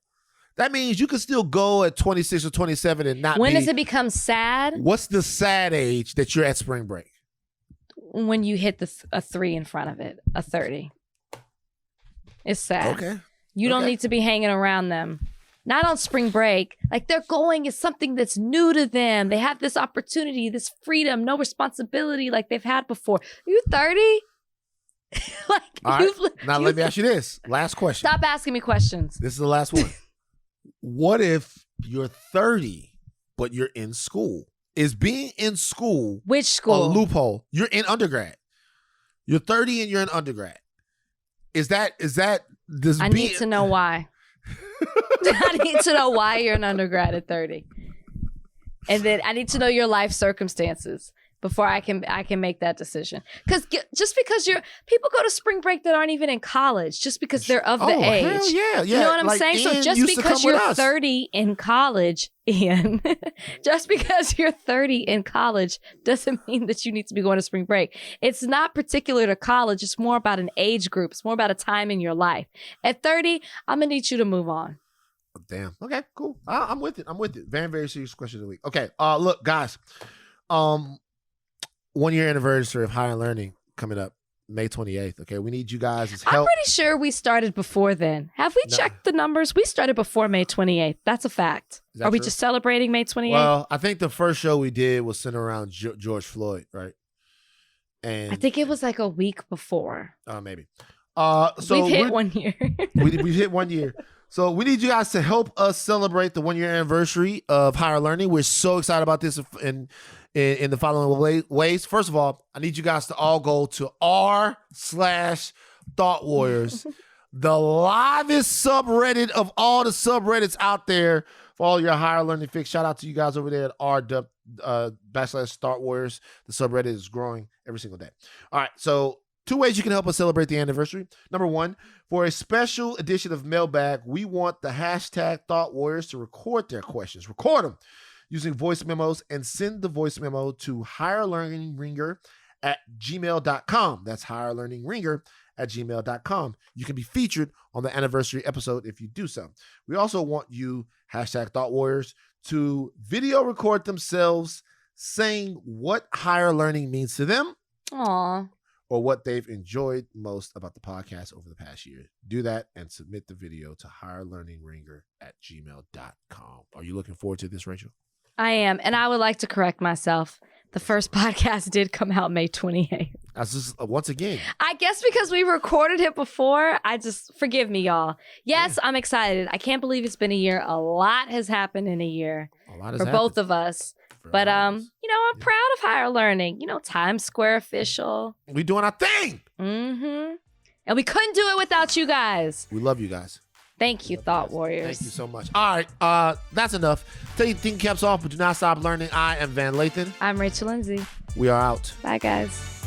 That means you can still go at 26 or 27 and not When does it become sad? What's the sad age that you're at spring break? When you hit a 3 in front of it, a 30. It's sad. Okay. You don't need to be hanging around them. Not on spring break. Like they're going is something that's new to them. They have this opportunity, this freedom, no responsibility like they've had before. Are you 30? Let me ask you this. Last question. Stop asking me questions. This is the last one. What if you're 30, but you're in school? Is being in school which school? A loophole? You're in undergrad. You're 30 and you're in undergrad. I need to know why. I need to know why you're an undergrad at 30. And then I need to know your life circumstances. before I can make that decision. Because just because people go to spring break that aren't even in college, just because they're of the age. Hell yeah. You know what I'm saying? So just because you're 30 in college, Ian, just because you're 30 in college doesn't mean that you need to be going to spring break. It's not particular to college. It's more about an age group. It's more about a time in your life. At 30, I'm going to need you to move on. Damn. Okay, cool. I'm with it. Very, very serious question of the week. Okay. Look, guys. 1 year anniversary of Higher Learning coming up May 28th. Okay, we need you guys' help. I'm pretty sure we started before then. Have we checked the numbers? We started before May 28th. That's a fact. Are we just celebrating May 28th? Well, I think the first show we did was centered around George Floyd, right? And I think it was like a week before. Maybe. So we've hit 1 year. we hit 1 year. So we need you guys to help us celebrate the 1 year anniversary of Higher Learning. We're so excited about this in the following ways. First of all, I need you guys to all go to r/Thought Warriors, the livest subreddit of all the subreddits out there for all your Higher Learning fix. Shout out to you guys over there at r/Thought Warriors. The subreddit is growing every single day. All right, so 2 ways you can help us celebrate the anniversary. Number 1, for a special edition of Mailbag, we want the hashtag Thought Warriors to record their questions. Record them using voice memos and send the voice memo to higherlearningringer@gmail.com. That's higherlearningringer@gmail.com. You can be featured on the anniversary episode if you do so. We also want you, hashtag Thought Warriors, to video record themselves saying what higher learning means to them. Aww. Or what they've enjoyed most about the podcast over the past year. Do that and submit the video to higherlearningringer@gmail.com. Are you looking forward to this, Rachel? I am. And I would like to correct myself. The first podcast did come out May 28th. That's just, once again. I guess because we recorded it before, forgive me, y'all. Yes, I'm excited. I can't believe it's been a year. A lot has happened in a year for both of us. But, I'm proud of Higher Learning. Times Square official. We doing our thing. Mm-hmm. And we couldn't do it without you guys. We love you guys. Thank you, Thought Warriors. Thank you so much. All right, that's enough. Take your thinking caps off, but do not stop learning. I am Van Lathan. I'm Rachel Lindsay. We are out. Bye, guys.